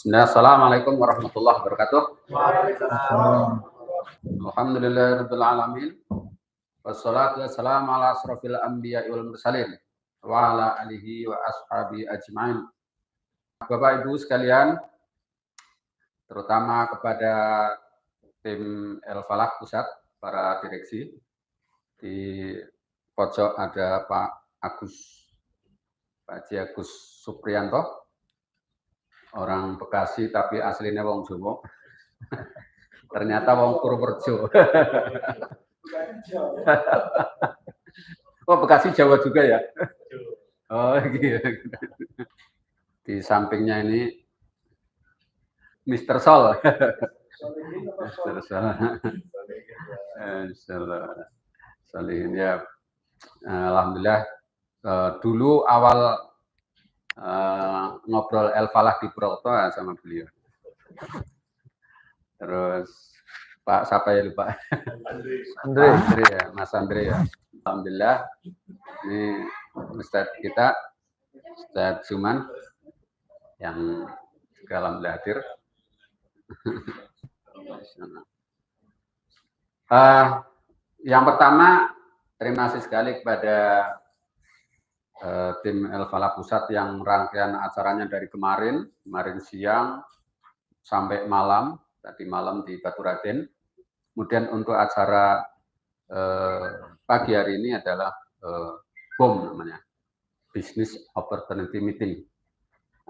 Assalamualaikum warahmatullahi wabarakatuh. Waalaikumsalam. Alhamdulillahirabbil alamin. Wassalatu wassalamu ala asrofil anbiya'i wal mursalin wa ala alihi wa ashabi ajmain. Bapak Ibu sekalian, terutama kepada tim El Falah Pusat, para direksi. Di pojok ada Pak Haji Agus Supriyanto, orang Bekasi tapi aslinya wong Jawa. Ternyata wong Purworejo. Oh, Bekasi Jawa juga ya? Oh, gitu. Di sampingnya ini Mr. Sol. Mr. Sol. Solihin ya. Alhamdulillah. Dulu awal ngobrol El Falah di Purwokerto sama beliau. Terus Pak siapa ya lupa? Andre ya, Mas Andre ya. Alhamdulillah ini Ustadz kita, Ustadz Suman yang juga alhamdulillah hadir. Yang pertama, terima kasih sekali kepada tim El Falah Pusat yang rangkaian acaranya dari kemarin siang sampai malam, tadi malam di Baturaden. Kemudian untuk acara pagi hari ini adalah BOM namanya, Business Opportunity Meeting.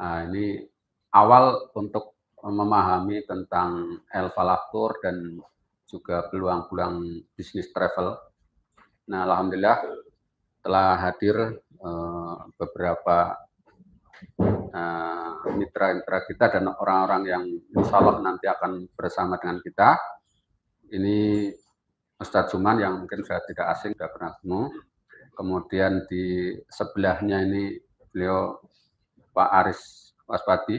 Nah, ini awal untuk memahami tentang El Falah Tour dan juga peluang-peluang bisnis travel. Nah, alhamdulillah telah hadir beberapa mitra-mitra kita dan orang-orang yang insya Allah nanti akan bersama dengan kita. Ini Ustadz Suman yang mungkin sudah tidak asing, sudah pernah ketemu. Kemudian di sebelahnya ini beliau Pak Aris Waspadi.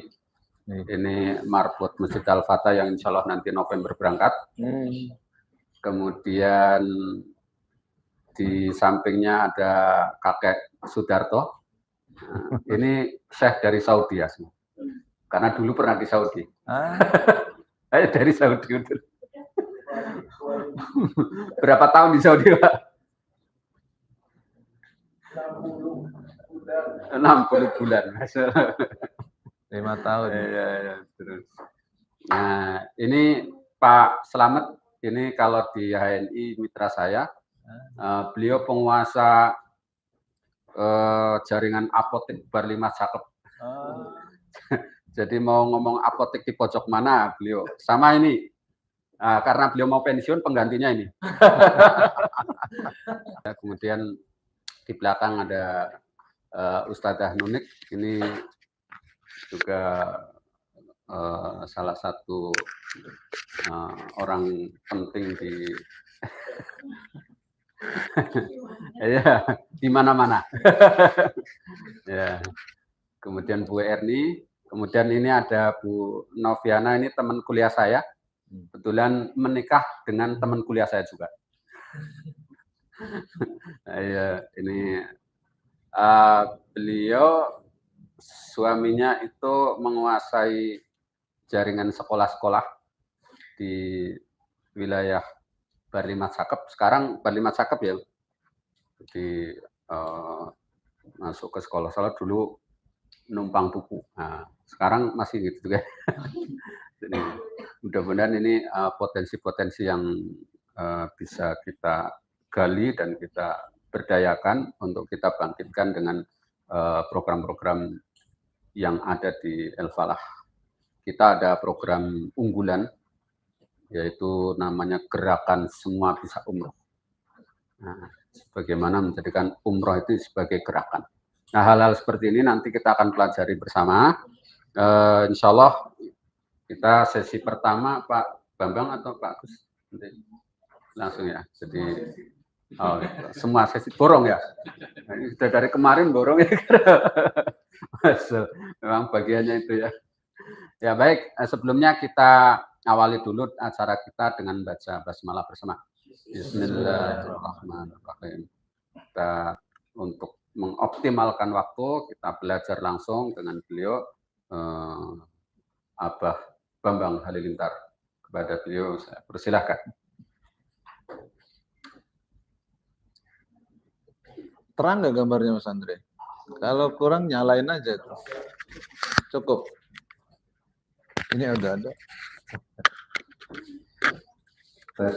Ini marbot Masjid Al-Fatah yang insya Allah nanti November berangkat. Kemudian di sampingnya ada kakek Sudarto. Ini Syekh dari Saudi ya, karena dulu pernah di Saudi. Dari Saudi. Berapa tahun di Saudi, Pak? 60 bulan. 5 tahun. Ya, terus. Nah, ini Pak Slamet, ini kalau di HNI mitra saya, beliau penguasa jaringan apotek Barlimat Cakep. Jadi mau ngomong apotek di pojok mana beliau. Sama ini, karena beliau mau pensiun penggantinya ini. Kemudian di belakang ada Ustadzah Nunik, ini juga salah satu orang penting di ya, di mana-mana. Ya. Kemudian Bu Erni, kemudian ini ada Bu Noviana, ini teman kuliah saya. Kebetulan menikah dengan teman kuliah saya juga. Ya, ini beliau suaminya itu menguasai jaringan sekolah-sekolah di wilayah Barlimat Cakep. Sekarang Barlimat Cakep ya, di masuk ke sekolah. Salah dulu numpang buku. Nah, sekarang masih gitu juga. Jadi mudah-mudahan ini potensi-potensi yang bisa kita gali dan kita berdayakan untuk kita bangkitkan dengan program-program yang ada di El Falah. Kita ada program unggulan, yaitu namanya Gerakan Semua Bisa Umroh. Nah, bagaimana menjadikan umroh itu sebagai gerakan. Nah, hal-hal seperti ini nanti kita akan pelajari bersama. Insya Allah kita sesi pertama Pak Bambang atau Pak Agus? Langsung ya. Jadi semua sesi borong ya. Ini sudah dari kemarin borong ya. Memang bagiannya itu ya. Ya baik, sebelumnya kita awali dulu acara kita dengan baca basmalah bersama. Bismillahirrahmanirrahim. Kita untuk mengoptimalkan waktu, kita belajar langsung dengan beliau Abah Bambang Halilintar. Kepada beliau saya persilahkan. Terang nggak gambarnya Mas Andre? Kalau kurang nyalain aja tuh. Cukup. Ini udah ada. Tes.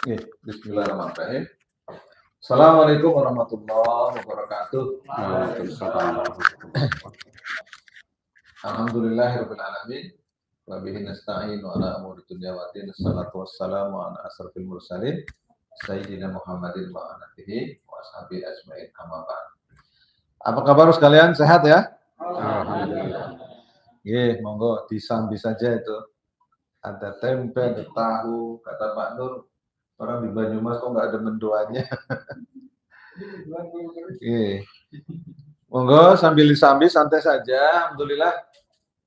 Oke, bismillahirrahmanirrahim. Assalamualaikum warahmatullahi wabarakatuh. Waalaikumsalam. Alhamdulillahirabbil alamin. Wa bihi nasta'inu ala umuri dunya wa din. Wassalatu wassalamu ala asrofil mursalin sayyidina Muhammadin wa ala alihi wa ashabihi ajmain. Amma ba'd. Apa kabar sekalian? Sehat ya? Alhamdulillah. Iya, monggo disambi saja itu. Ada tempe, ada tahu, kata Pak Nur. Orang di Banyumas kok nggak ada mendoanya. Iya. Monggo sambil disambi santai saja. Alhamdulillah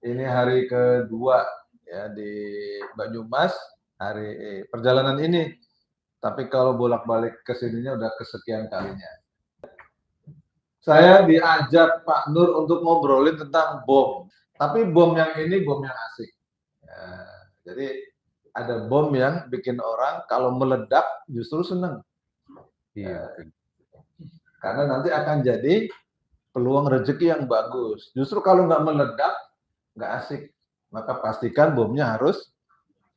ini hari kedua ya di Banyumas hari perjalanan ini. Tapi kalau bolak-balik ke sininya udah kesekian kalinya. Saya diajak Pak Nur untuk ngobrolin tentang bom. Tapi bom yang ini bom yang asik. Ya, jadi ada bom yang bikin orang kalau meledak justru senang. Iya. Karena nanti akan jadi peluang rezeki yang bagus. Justru kalau nggak meledak, nggak asik. Maka pastikan bomnya harus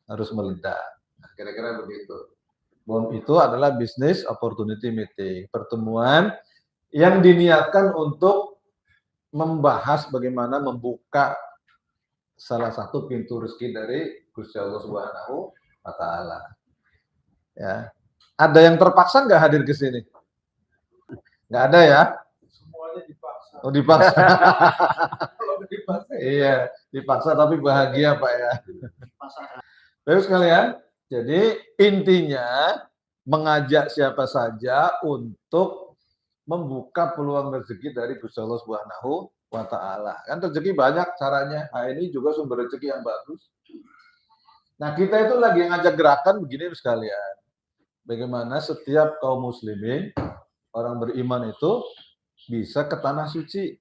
meledak. Nah, kira-kira begitu. Bom itu adalah business opportunity meeting. Pertemuan yang diniatkan untuk membahas bagaimana membuka salah satu pintu rezeki dari Gusti Allah Subhanahu wa Ta'ala. Ya. Ada yang terpaksa nggak hadir ke sini? Nggak ada ya? Semuanya dipaksa. Oh, dipaksa. Kalau dipaksa. Iya, dipaksa tapi bahagia Pak ya. Terus kalian, jadi intinya mengajak siapa saja untuk membuka peluang rezeki dari Gusti Allah Subhanahu wa Ta'ala. Kan rezeki banyak caranya. Nah, ini juga sumber rezeki yang bagus. Nah, kita itu lagi ngajak gerakan begini sekalian. Bagaimana setiap kaum muslimin, orang beriman itu bisa ke tanah suci.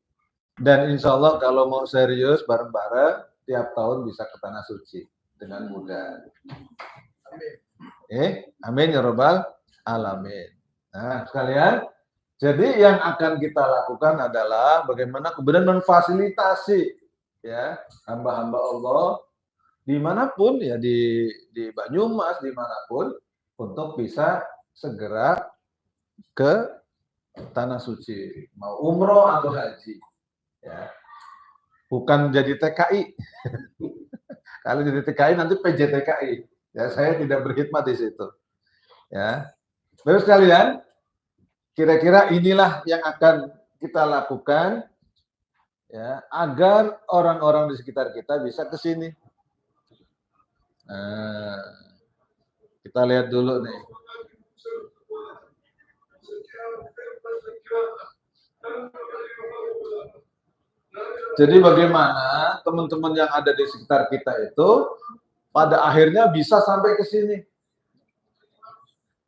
Dan insya Allah kalau mau serius bareng-bareng, tiap tahun bisa ke tanah suci dengan mudah. Amin ya rabbal alamin. Nah, sekalian, jadi yang akan kita lakukan adalah bagaimana kemudian memfasilitasi ya hamba-hamba Allah dimanapun ya di Banyumas dimanapun untuk bisa segera ke tanah suci, mau umroh atau haji, ya bukan jadi TKI. Kalau jadi TKI nanti PJTKI, ya saya tidak berkhidmat di situ, ya. Terus kalian, kira-kira inilah yang akan kita lakukan, ya, agar orang-orang di sekitar kita bisa ke sini. Nah, kita lihat dulu nih. Jadi bagaimana teman-teman yang ada di sekitar kita itu pada akhirnya bisa sampai ke sini.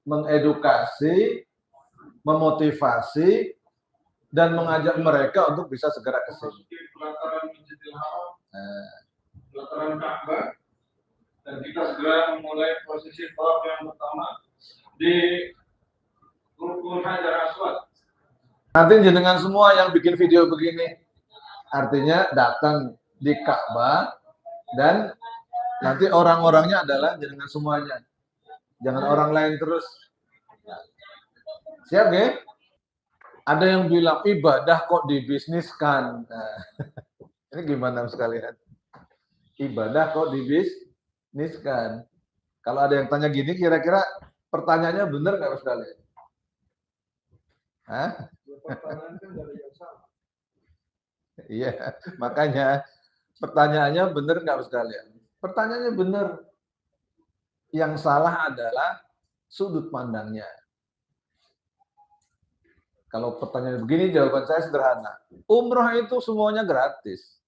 Mengedukasi, memotivasi, dan mengajak mereka untuk bisa segera ke sini. Pelataran Masjidil Haram, pelataran Ka'bah, dan kita segera memulai prosesi tawaf yang pertama di Rukun Hajar Aswad. Nanti jenengan semua yang bikin video begini, artinya datang di Ka'bah dan nanti orang-orangnya adalah jenengan semuanya. Jangan orang lain terus. Siap ya? Ada yang bilang ibadah kok dibisniskan. Nah, ini gimana sekalian? Ibadah kok dibisniskan? Kalau ada yang tanya gini, kira-kira pertanyaannya benar nggak sekalian? Hah? Pertanyaan kan dari yang sama. Iya, makanya pertanyaannya benar nggak sekalian? Pertanyaannya benar. Yang salah adalah sudut pandangnya. Kalau pertanyaan begini, jawaban saya sederhana. Umroh itu semuanya gratis.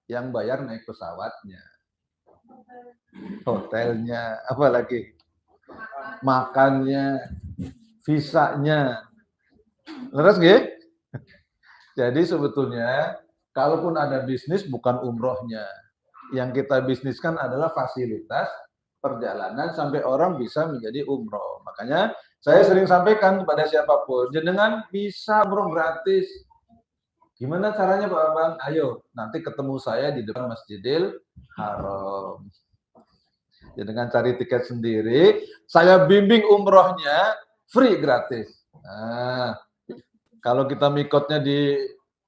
Yang bayar naik pesawatnya, hotelnya, apalagi makannya, visanya. Leres nggih? Jadi sebetulnya kalaupun ada bisnis bukan umrohnya. Yang kita bisniskan adalah fasilitas perjalanan sampai orang bisa menjadi umroh. Makanya saya sering sampaikan kepada siapapun, jenengan bisa umroh gratis. Gimana caranya Pak Bang? Ayo, nanti ketemu saya di depan Masjidil Haram. Jenengan cari tiket sendiri, saya bimbing umrohnya free gratis. Nah, kalau kita mikotnya di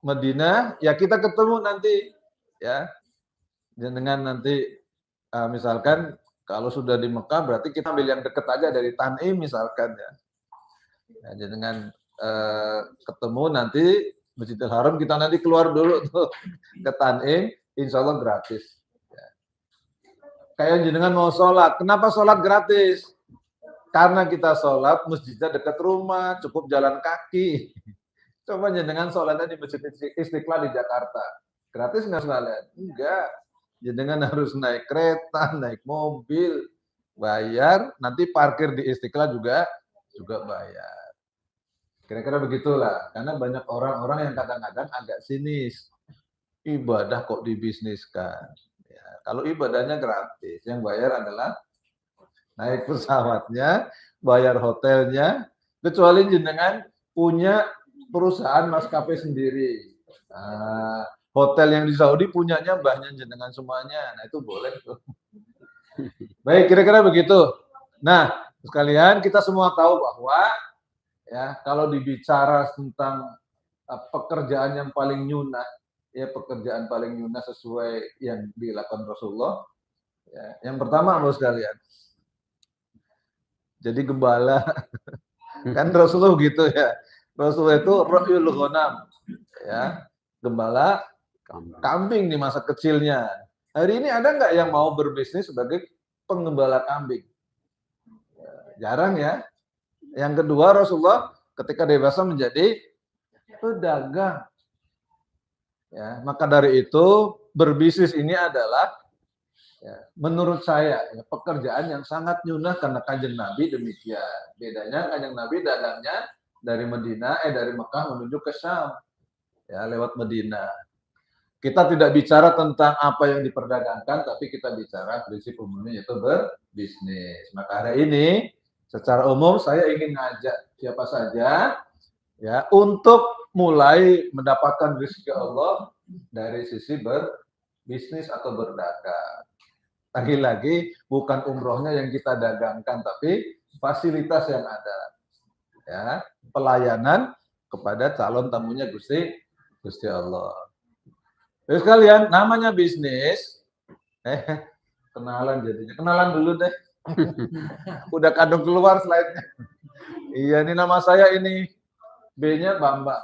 Madinah, ya kita ketemu nanti ya. Jenengan nanti misalkan kalau sudah di Mekah berarti kita ambil yang dekat aja dari Tanim misalkan ya. Nah, jenengan ketemu nanti Masjidil Haram, kita nanti keluar dulu tuh ke Tanim, insya Allah gratis. Ya. Kayak jenengan mau sholat, kenapa sholat gratis? Karena kita sholat masjidnya dekat rumah, cukup jalan kaki. Coba jenengan sholatnya di Masjid Istiqlal di Jakarta, gratis nggak sekalian? Enggak. Jenengan harus naik kereta, naik mobil, bayar, nanti parkir di Istiqlal juga bayar. Kira-kira begitulah, karena banyak orang-orang yang kadang-kadang agak sinis. Ibadah kok dibisniskan. Ya, kalau ibadahnya gratis, yang bayar adalah naik pesawatnya, bayar hotelnya, kecuali jenengan punya perusahaan maskapai sendiri. Nah, hotel yang di Saudi punyanya mbahnya jenengan semuanya, nah itu boleh tuh. Baik, kira-kira begitu. Nah, sekalian kita semua tahu bahwa ya kalau dibicara tentang pekerjaan yang paling nyunah, ya pekerjaan paling nyunah sesuai yang dilakukan Rasulullah. Ya, yang pertama Bapak sekalian, jadi gembala. Kan Rasulullah gitu ya. Rasulullah itu ra'yul ghanam, ya, gembala kambing di masa kecilnya. Hari ini ada nggak yang mau berbisnis sebagai penggembala kambing? Jarang ya. Yang kedua, Rasulullah ketika dewasa menjadi pedagang. Ya, maka dari itu berbisnis ini adalah ya, menurut saya ya, pekerjaan yang sangat nyunah karena Kanjeng Nabi demikian. Bedanya Kanjeng Nabi dagangnya dari Mekah menuju ke Syam. Ya, lewat Madinah. Kita tidak bicara tentang apa yang diperdagangkan, tapi kita bicara prinsip umumnya yaitu berbisnis. Maka hari ini secara umum saya ingin ngajak siapa saja ya untuk mulai mendapatkan rezeki Allah dari sisi berbisnis atau berdagang. Lagi-lagi bukan umrohnya yang kita dagangkan, tapi fasilitas yang ada. Ya, pelayanan kepada calon tamunya Gusti Allah. Terus kalian namanya bisnis, kenalan jadinya. Kenalan dulu deh. Udah kadung keluar slide-nya. Iya, ini nama saya ini. B-nya Bambang.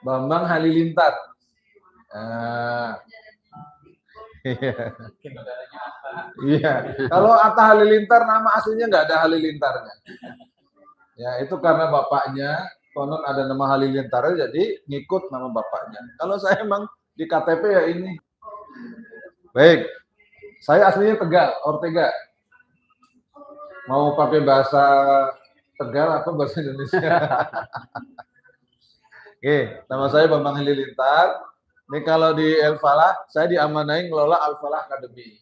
Bambang Halilintar. Iya. Kalau Atta Halilintar nama aslinya nggak ada Halilintarnya. Ya, itu karena bapaknya konon ada nama Halilintar, jadi ngikut nama bapaknya. Kalau saya emang di KTP ya ini. Baik. Saya aslinya Tegal, Ortega. Mau pakai bahasa Tegal atau bahasa Indonesia? Oke, nama saya Bambang Halilintar. Ini kalau di El Falah, saya diamanai ngelola Al Falah Academy.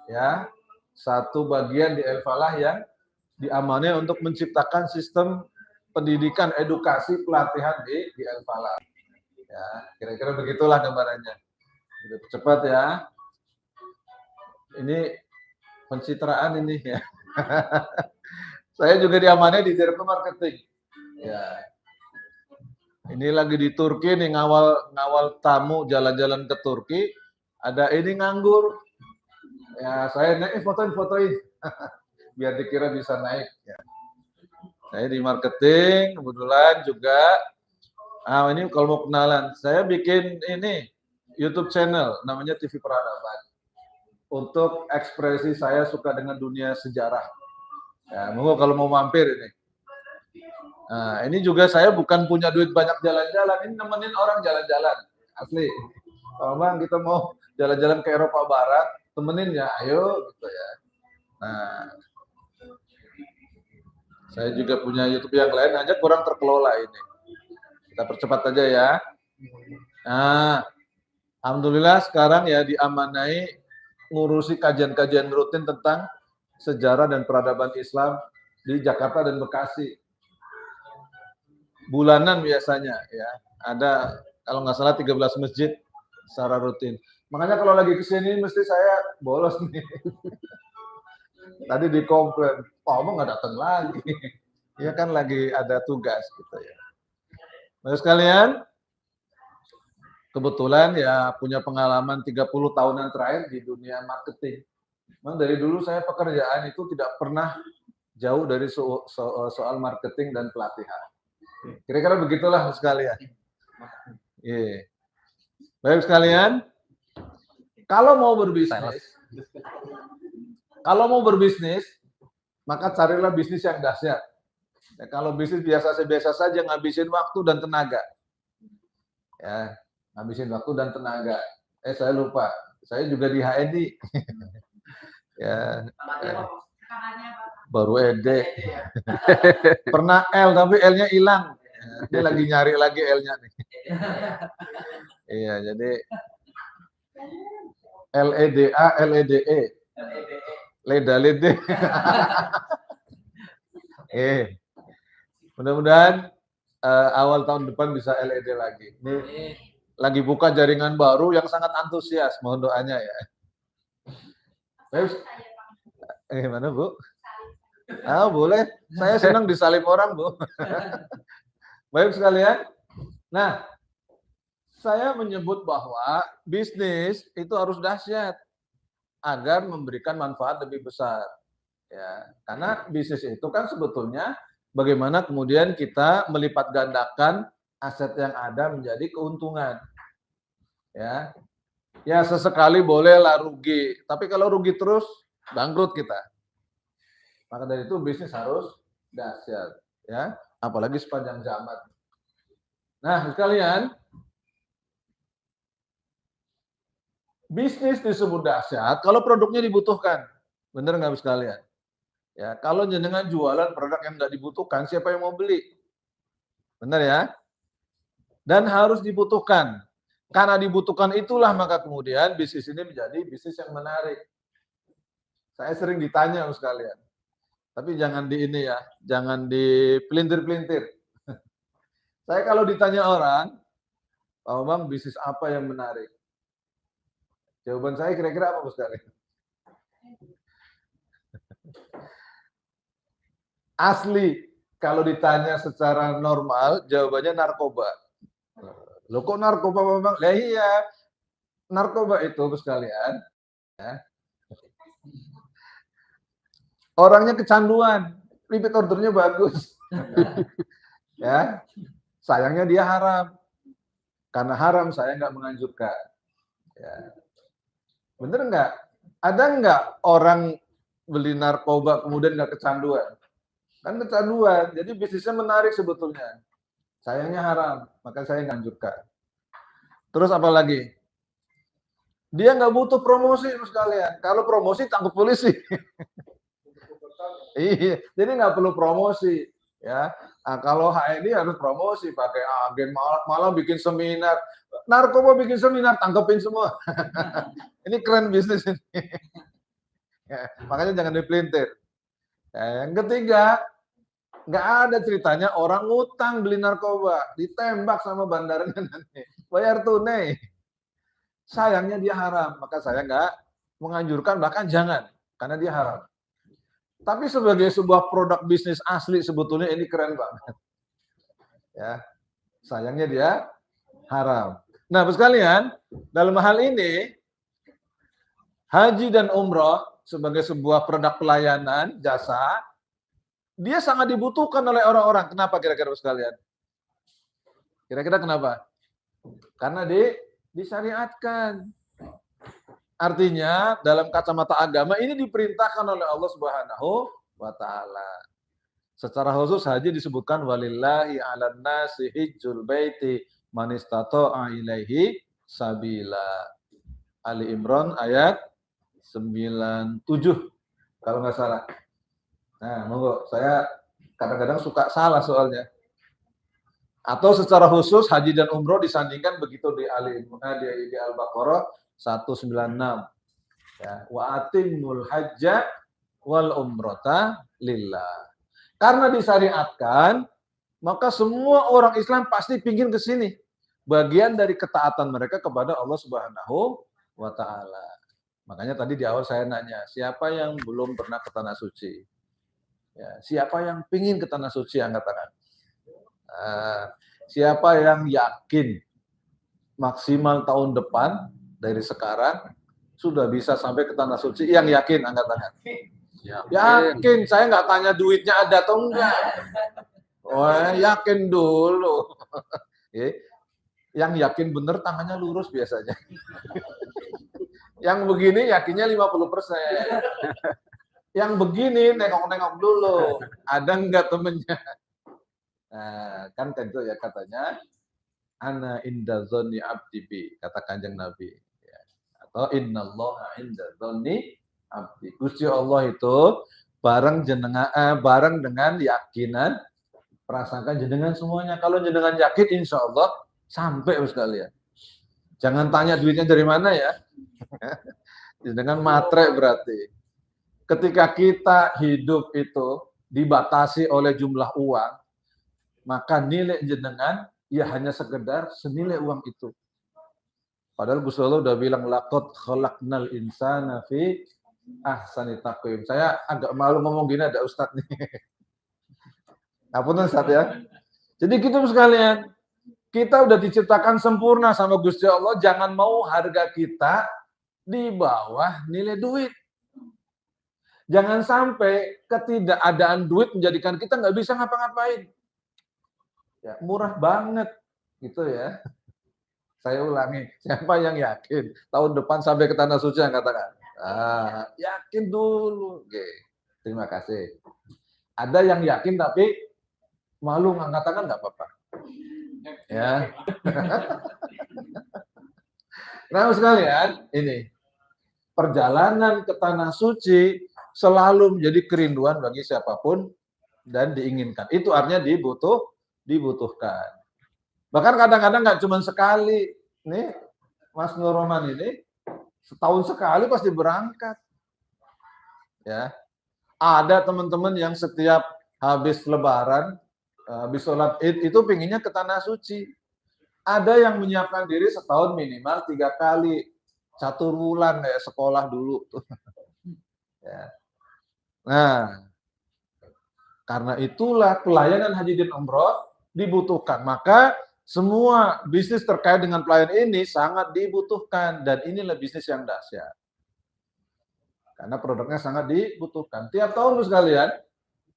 Ya, satu bagian di El Falah yang diamanai untuk menciptakan sistem pendidikan, edukasi, pelatihan di El Falah. Ya, kira-kira begitulah gambarannya. Cepat ya. Ini pencitraan ini ya. Saya juga diamanai di Direktur Marketing. Ya. Ini lagi di Turki nih ngawal tamu jalan-jalan ke Turki. Ada ini nganggur. Ya, saya naik fotoin. Biar dikira bisa naik ya. Saya di marketing kebetulan juga. Ini kalau mau kenalan, saya bikin ini YouTube channel namanya TV Peradaban. Untuk ekspresi saya suka dengan dunia sejarah. Ya, monggo kalau mau mampir ini. Nah, ini juga saya bukan punya duit banyak jalan-jalan, ini nemenin orang jalan-jalan. Asli. Kalau Bang kita mau jalan-jalan ke Eropa Barat, temenin ya, ayo gitu ya. Nah, saya juga punya YouTube yang lain, hanya kurang terkelola ini. Kita percepat aja ya. Nah, alhamdulillah sekarang ya diamanai ngurusi kajian-kajian rutin tentang sejarah dan peradaban Islam di Jakarta dan Bekasi. Bulanan biasanya ya. Ada kalau nggak salah 13 masjid secara rutin. Makanya kalau lagi kesini mesti saya bolos nih. Tadi dikomplain, Pak Omong nggak datang lagi. Ya kan lagi ada tugas gitu ya. Baik sekalian, kebetulan ya punya pengalaman 30 tahunan terakhir di dunia marketing. Memang dari dulu saya pekerjaan itu tidak pernah jauh dari soal marketing dan pelatihan. Kira-kira begitulah sekalian. Yeah. Baik sekalian, kalau mau berbisnis, maka carilah bisnis yang dahsyat. Ya, kalau bisnis biasa saja ngabisin waktu dan tenaga. Ya, ngabisin waktu dan tenaga. Saya lupa, saya juga di HNI. Ya, baru ED. Pernah L tapi L-nya hilang. Dia lagi nyari lagi L-nya nih. Iya, jadi LEDA, LEDE. Leda-lede. Mudah-mudahan awal tahun depan bisa LED lagi. Ini lagi buka jaringan baru yang sangat antusias. Mohon doanya ya. Gimana Bu? Boleh. Saya senang disalib orang Bu. Baik sekalian. Nah, saya menyebut bahwa bisnis itu harus dahsyat agar memberikan manfaat lebih besar. Ya, karena bisnis itu kan sebetulnya bagaimana kemudian kita melipat gandakan aset yang ada menjadi keuntungan. Ya. Ya sesekali bolehlah rugi, tapi kalau rugi terus bangkrut kita. Maka dari itu bisnis harus dahsyat, ya, apalagi sepanjang zaman. Nah, sekalian, bisnis disebut dahsyat kalau produknya dibutuhkan. Benar nggak sekalian? Ya, kalau jenengan jualan produk yang nggak dibutuhkan, siapa yang mau beli? Benar ya? Dan harus dibutuhkan. Karena dibutuhkan itulah maka kemudian bisnis ini menjadi bisnis yang menarik. Saya sering ditanya sekalian. Tapi jangan di ini ya, jangan dipelintir-pelintir. Saya kalau ditanya orang, Pak Bang, bisnis apa yang menarik? Jawaban saya kira-kira apa sekalian? Asli, kalau ditanya secara normal, jawabannya narkoba. Loh kok narkoba, Bang? Lah iya, narkoba itu sekalian, ya. Orangnya kecanduan, repeat ordernya bagus. Ya, sayangnya dia haram. Karena haram saya nggak menganjurkan. Ya. Bener nggak? Ada nggak orang beli narkoba kemudian nggak kecanduan? Kan kecanduan, jadi bisnisnya menarik sebetulnya. Sayangnya haram, maka saya nganjurkan. Terus apa lagi? Dia nggak butuh promosi sekalian. Kalau promosi tangkap polisi. Iya, jadi nggak perlu promosi. Ya, nah, kalau HNI harus promosi, pakai agen, malah bikin seminar. Narkoba bikin seminar, tangkepin semua. Ini keren bisnis ini. Ya, makanya jangan dipelintir. Ya, yang ketiga, nggak ada ceritanya orang ngutang beli narkoba, ditembak sama bandarnya nanti, bayar tunai. Sayangnya dia haram, maka saya nggak menganjurkan, bahkan jangan, karena dia haram. Tapi sebagai sebuah produk bisnis asli sebetulnya ini keren banget. Ya, sayangnya dia haram. Nah, sekalian, dalam hal ini haji dan umroh sebagai sebuah produk pelayanan jasa, dia sangat dibutuhkan oleh orang-orang. Kenapa kira-kira sekalian? Kira-kira kenapa? Karena disyariatkan. Artinya dalam kacamata agama ini diperintahkan oleh Allah Subhanahu wa taala. Secara khusus haji disebutkan walillahi 'alan nasi hijjul baiti man istata'a ilaihi sabila. Ali Imran ayat 97 kalau nggak salah. Nah, monggo, saya kadang-kadang suka salah soalnya. Atau secara khusus haji dan umroh disandingkan begitu di di Al-Baqarah 196. Ya, wa atimul hajja wal umrata lillah. Karena disyariatkan, maka semua orang Islam pasti pingin ke sini. Bagian dari ketaatan mereka kepada Allah Subhanahu wa taala. Makanya tadi di awal saya nanya, siapa yang belum pernah ke tanah suci? Ya, siapa yang pingin ke tanah suci angkat tangan? Siapa yang yakin maksimal tahun depan dari sekarang sudah bisa sampai ke tanah suci? Yang yakin angkat tangan. Yakin, saya nggak tanya duitnya ada atau enggak. Oh, yakin dulu. Yang yakin bener tangannya lurus biasanya. Yang begini yakinnya 50%. Yang begini nengok-nengok dulu. Ada enggak temennya? Nah, kan tentu ya katanya ana inda dzanni abdi bi, kata Kanjeng Nabi. Ya. Atau innallaha inda dzanni abdi. Gusti Allah itu bareng dengan yakinan prasangka jenengan semuanya. Kalau jenengan yakin insya Allah sampai sekalian. Jangan tanya duitnya dari mana ya. Jenengan matre berarti. Ketika kita hidup itu dibatasi oleh jumlah uang, maka nilai jenengan ya hanya sekedar senilai uang itu. Padahal Gusti Allah udah bilang laqad khalaqnal insana fi ahsani taqwim. Saya agak malu ngomong gini, ada Ustadz nih. Ngapunten Ustadz ya. Jadi gitu sekalian. Kita udah diciptakan sempurna sama Gusti Allah, jangan mau harga kita di bawah nilai duit. Jangan sampai ketidakadaan duit menjadikan kita nggak bisa ngapa-ngapain. Ya, murah banget gitu ya. Saya ulangi, siapa yang yakin tahun depan sampai ke tanah suci yang katakan? Yakin dulu. Oke. Terima kasih. Ada yang yakin tapi malu ngangkat tangan nggak apa-apa. Ya. Nah, sekalian, ini perjalanan ke tanah suci selalu menjadi kerinduan bagi siapapun dan diinginkan. Itu artinya dibutuhkan. Bahkan kadang-kadang nggak cuma sekali. Nih, Mas Nur Roman ini setahun sekali pasti berangkat. Ya, ada teman-teman yang setiap habis Lebaran, habis sholat Id itu pinginnya ke tanah suci. Ada yang menyiapkan diri setahun minimal 3 kali, 1 bulan kayak sekolah dulu. Ya. Nah, karena itulah pelayanan haji dan umroh dibutuhkan. Maka semua bisnis terkait dengan pelayanan ini sangat dibutuhkan dan inilah bisnis yang dahsyat. Karena produknya sangat dibutuhkan. Tiap tahun lu sekalian,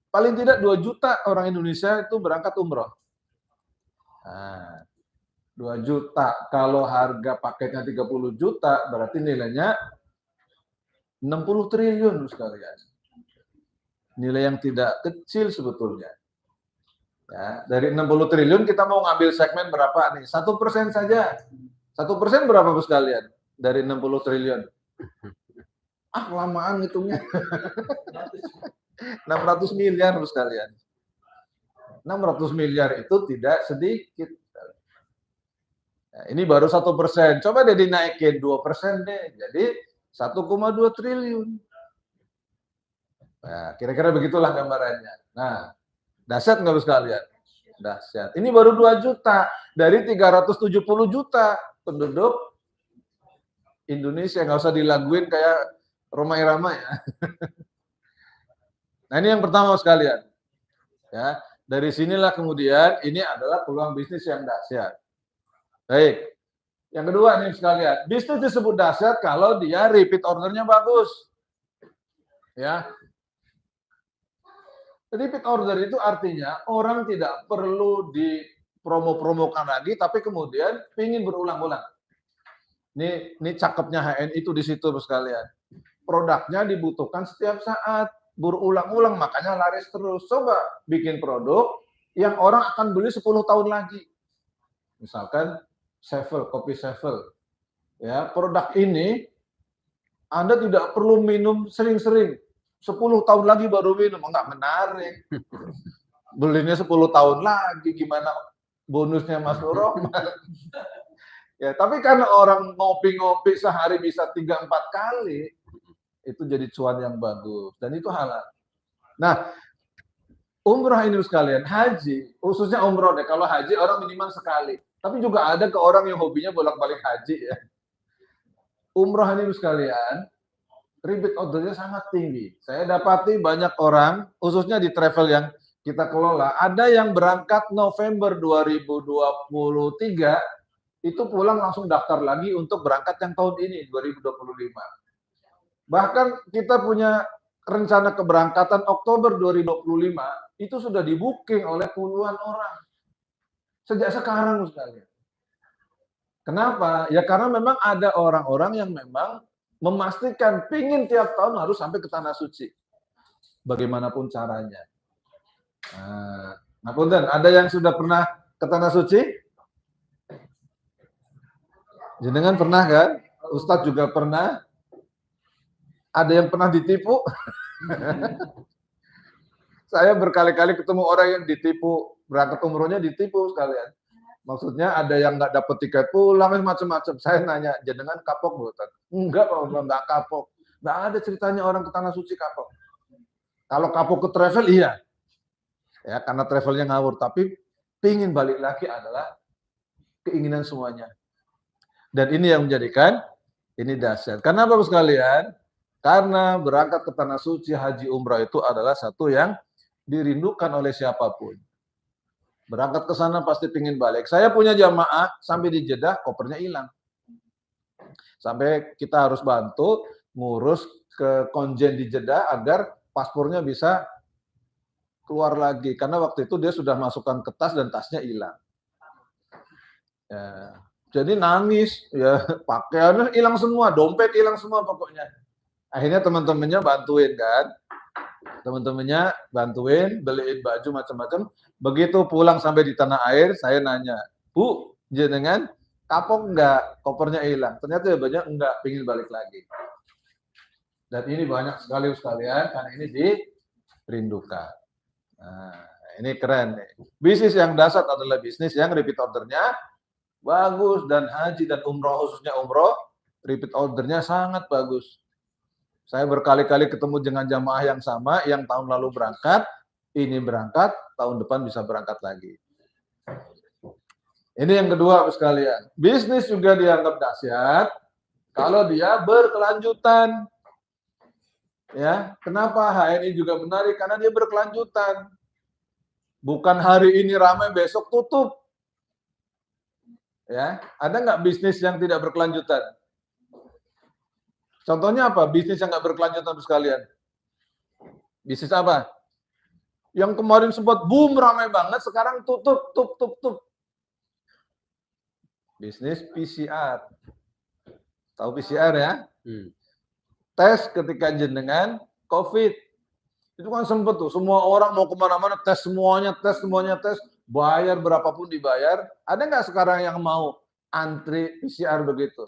paling tidak 2 juta orang Indonesia itu berangkat umroh. Nah, 2 juta. Kalau harga paketnya 30 juta, berarti nilainya 60 triliun sekalian. Nilai yang tidak kecil sebetulnya. Ya, dari 60 triliun kita mau ngambil segmen berapa nih? 1% saja. 1% berapa Bos sekalian? Dari 60 triliun. Lamaan hitungnya. 600 miliar Bos sekalian. 600 miliar itu tidak sedikit. Nah, ini baru 1%. Coba deh dinaikin 2% deh. Jadi 1,2 triliun. Nah, kira-kira begitulah gambarannya. Nah, dahsyat nggak Bos sekalian? Dahsyat. Ini baru 2 juta dari 370 juta penduduk Indonesia. Nggak usah dilaguin kayak Roma Irama ya. Nah, ini yang pertama sekalian. Ya, dari sinilah kemudian ini adalah peluang bisnis yang dahsyat. Baik. Yang kedua nih sekalian, bisnis disebut dahsyat kalau dia repeat ordernya bagus. Ya. Repeat order itu artinya orang tidak perlu dipromo-promokan lagi, tapi kemudian ingin berulang-ulang. Ini cakepnya HN itu di situ sekalian. Produknya dibutuhkan setiap saat, berulang-ulang, makanya laris terus. Coba bikin produk yang orang akan beli 10 tahun lagi. Misalkan Sevel, kopi Sevel. Ya, produk ini Anda tidak perlu minum sering-sering. 10 tahun lagi baru minum, enggak menarik. Belinya 10 tahun lagi, gimana bonusnya Mas Nur Rahman. Ya, tapi karena orang ngopi-ngopi sehari bisa 3-4 kali, itu jadi cuan yang bagus dan itu halal. Nah, umroh ini sekalian, haji, khususnya umroh deh. Kalau haji orang minimal sekali. Tapi juga ada ke orang yang hobinya bolak-balik haji ya. Umroh ini sekalian, repeat ordernya sangat tinggi. Saya dapati banyak orang, khususnya di travel yang kita kelola, ada yang berangkat November 2023, itu pulang langsung daftar lagi untuk berangkat yang tahun ini, 2025. Bahkan kita punya rencana keberangkatan Oktober 2025, itu sudah di-booking oleh puluhan orang. Sejak sekarang sekalian. Kenapa? Ya karena memang ada orang-orang yang memang memastikan pingin tiap tahun harus sampai ke Tanah Suci. Bagaimanapun caranya. Nah, punten, ada yang sudah pernah ke Tanah Suci? Jenengan pernah kan? Ustadz juga pernah. Ada yang pernah ditipu? Saya berkali-kali ketemu orang yang ditipu, berangkat umrohnya ditipu sekalian. Maksudnya ada yang nggak dapat tiket pulang, macam-macam. Saya nanya, jenengan kapok bukan? Enggak, Pak, nggak kapok. Nggak ada ceritanya orang ke Tanah Suci kapok. Kalau kapok ke travel, iya. Ya, karena travelnya ngawur. Tapi pingin balik lagi adalah keinginan semuanya. Dan ini yang menjadikan ini dahsyat. Karena Bapak sekalian, karena berangkat ke Tanah Suci, haji umrah itu adalah satu yang dirindukan oleh siapapun. Berangkat ke sana pasti pingin balik. Saya punya jamaah sampai di Jeddah kopernya hilang. Sampai kita harus bantu ngurus ke konjen di Jeddah agar paspornya bisa keluar lagi. Karena waktu itu dia sudah masukkan ke tas dan tasnya hilang. Ya. Jadi nangis, ya pakaiannya hilang semua, dompet hilang semua pokoknya. Akhirnya teman-temannya bantuin kan. Teman-temannya bantuin, beliin baju macam-macam. Begitu pulang sampai di tanah air, saya nanya, Bu, jenengan kapok enggak? Kopernya hilang. Ternyata ya banyak enggak, pingin balik lagi. Dan ini banyak sekali sekalian, karena ini dirindukan. Nah, ini keren nih. Bisnis yang dasar adalah bisnis yang repeat ordernya bagus, dan haji dan umroh, khususnya umroh, repeat ordernya sangat bagus. Saya berkali-kali ketemu dengan jamaah yang sama, yang tahun lalu berangkat, ini berangkat, tahun depan bisa berangkat lagi. Ini yang kedua, sekalian. Bisnis juga dianggap dahsyat kalau dia berkelanjutan. Ya, kenapa HNI juga menarik? Karena dia berkelanjutan. Bukan hari ini ramai, besok tutup. Ya, ada nggak bisnis yang tidak berkelanjutan? Contohnya apa? Bisnis yang nggak berkelanjutan sekalian. Bisnis apa? Yang kemarin sempat boom ramai banget, sekarang tutup. Bisnis PCR. Tahu PCR ya? Tes ketika jenengan COVID. Itu kan sempat tuh, semua orang mau kemana-mana tes semuanya tes. Bayar berapapun dibayar. Ada nggak sekarang yang mau antri PCR begitu?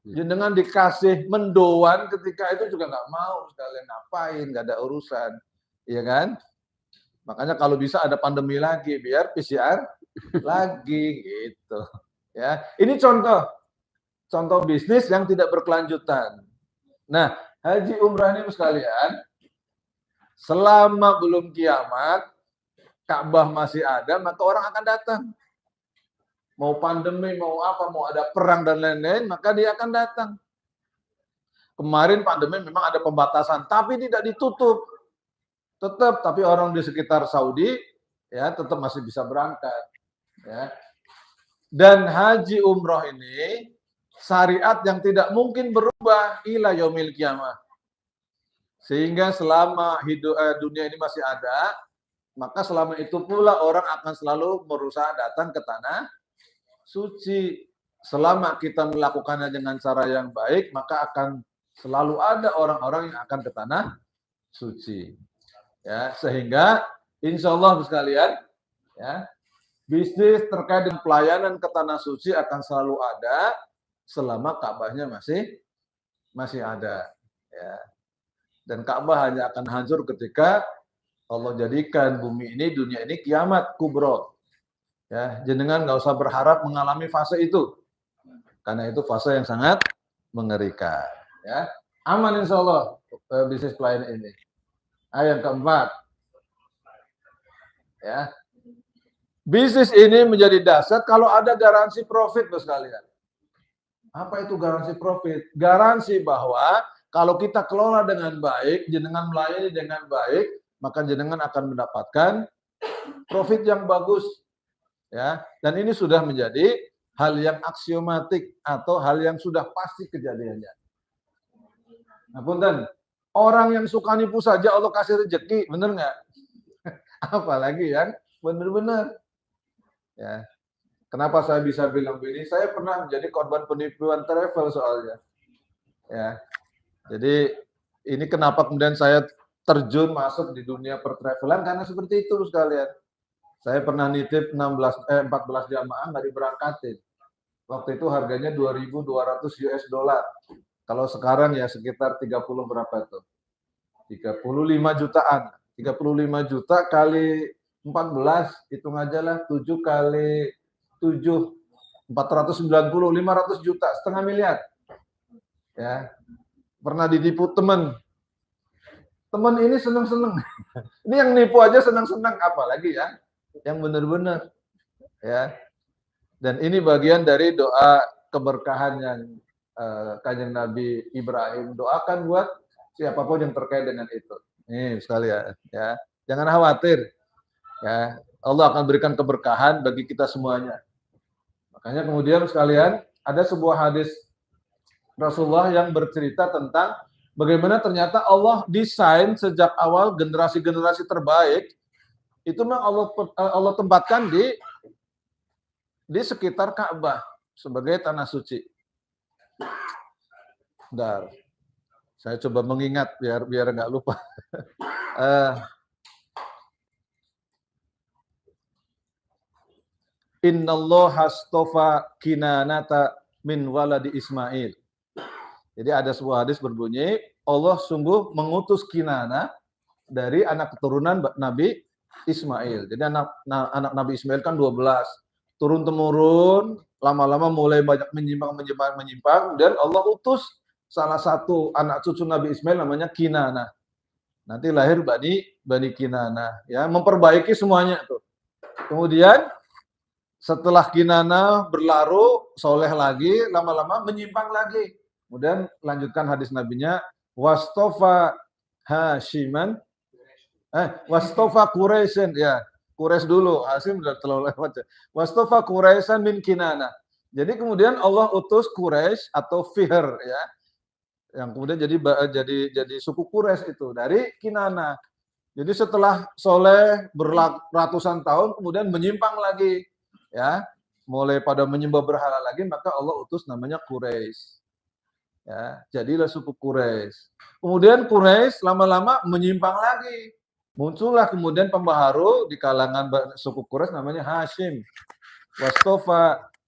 Jenengan dikasih mendoan ketika itu juga nggak mau, sekalian ngapain, nggak ada urusan, iya kan? Makanya kalau bisa ada pandemi lagi biar PCR lagi gitu. Ya, ini contoh bisnis yang tidak berkelanjutan. Nah, haji umrah ini sekalian, selama belum kiamat, Ka'bah masih ada, maka orang akan datang. Mau pandemi, mau apa, mau ada perang dan lain-lain, maka dia akan datang. Kemarin pandemi memang ada pembatasan, tapi tidak ditutup. Tetap, tapi orang di sekitar Saudi ya tetap masih bisa berangkat. Ya. Dan haji umroh ini syariat yang tidak mungkin berubah ila yaumil qiyamah. Sehingga selama dunia ini masih ada, maka selama itu pula orang akan selalu berusaha datang ke tanah suci. Selama kita melakukannya dengan cara yang baik, maka akan selalu ada orang-orang yang akan ke tanah suci. Ya, sehingga insya Allah sekalian, ya, bisnis terkait dengan pelayanan ke tanah suci akan selalu ada selama Ka'bahnya masih ada. Ya. Dan Ka'bah hanya akan hancur ketika Allah jadikan bumi ini, dunia ini kiamat kubro. Ya, jenengan nggak usah berharap mengalami fase itu. Karena itu fase yang sangat mengerikan. Ya, aman insya Allah bisnis pelayanan ini. Yang keempat, ya, bisnis ini menjadi dahsyat kalau ada garansi profit, bos sekalian. Apa itu garansi profit? Garansi bahwa kalau kita kelola dengan baik, jenengan melayani dengan baik, maka jenengan akan mendapatkan profit yang bagus. Ya, dan ini sudah menjadi hal yang aksiomatik atau hal yang sudah pasti kejadiannya. Nah, punten, orang yang suka nipu saja Allah kasih rezeki, bener nggak? Apalagi yang benar-benar. Ya, kenapa saya bisa bilang begini? Saya pernah menjadi korban penipuan travel soalnya. Ya, jadi ini kenapa kemudian saya terjun masuk di dunia pertravelan karena seperti itu sekalian. Saya pernah nitip 14 jamaah nggak diberangkatin. Waktu itu harganya 2.200 US dollar. Kalau sekarang ya sekitar 30 berapa itu? 35 jutaan. 35 juta kali 14, hitung aja lah. 7 kali 7, 490, 500 juta, setengah miliar. Ya, pernah ditipu teman. Teman ini seneng-seneng. Ini yang nipu aja seneng-seneng, apalagi ya yang benar-benar, ya. Dan ini bagian dari doa keberkahan yang Kanjeng Nabi Ibrahim doakan buat siapapun yang terkait dengan itu. Nih sekalian, ya. Jangan khawatir, ya. Allah akan berikan keberkahan bagi kita semuanya. Makanya kemudian sekalian ada sebuah hadis Rasulullah yang bercerita tentang bagaimana ternyata Allah desain sejak awal generasi-generasi terbaik itu memang Allah tempatkan di sekitar Ka'bah sebagai tanah suci. Bentar. Saya coba mengingat biar nggak lupa. Innallaha astofa Kinanata min waladi Ismail. Jadi ada sebuah hadis berbunyi, Allah sungguh mengutus Kinana dari anak keturunan Nabi Ismail. Jadi anak Nabi Ismail kan 12. Turun-temurun, lama-lama mulai banyak menyimpang, dan Allah utus salah satu anak cucu Nabi Ismail namanya Kinana. Nanti lahir Bani Kinana, ya, memperbaiki semuanya tuh. Kemudian setelah Kinana berlaru, soleh lagi, lama-lama menyimpang lagi. Kemudian lanjutkan hadis nabinya, wastofa Hashiman, wastofa Quraisyan, ya, Quraisy dulu, Hashim udah terlalu lewat ya. Wastofa Quraisyan min Kinana. Jadi kemudian Allah utus Quraisy atau Fihr, ya, yang kemudian jadi suku Quraisy itu dari Kinana. Jadi setelah soleh beratusan tahun kemudian menyimpang lagi, ya, mulai pada menyembah berhala lagi, maka Allah utus namanya Quraisy. Ya, jadilah suku Quraisy. Kemudian Quraisy lama-lama menyimpang lagi. Muncullah kemudian pembaharu di kalangan suku Quraisy namanya Hashim.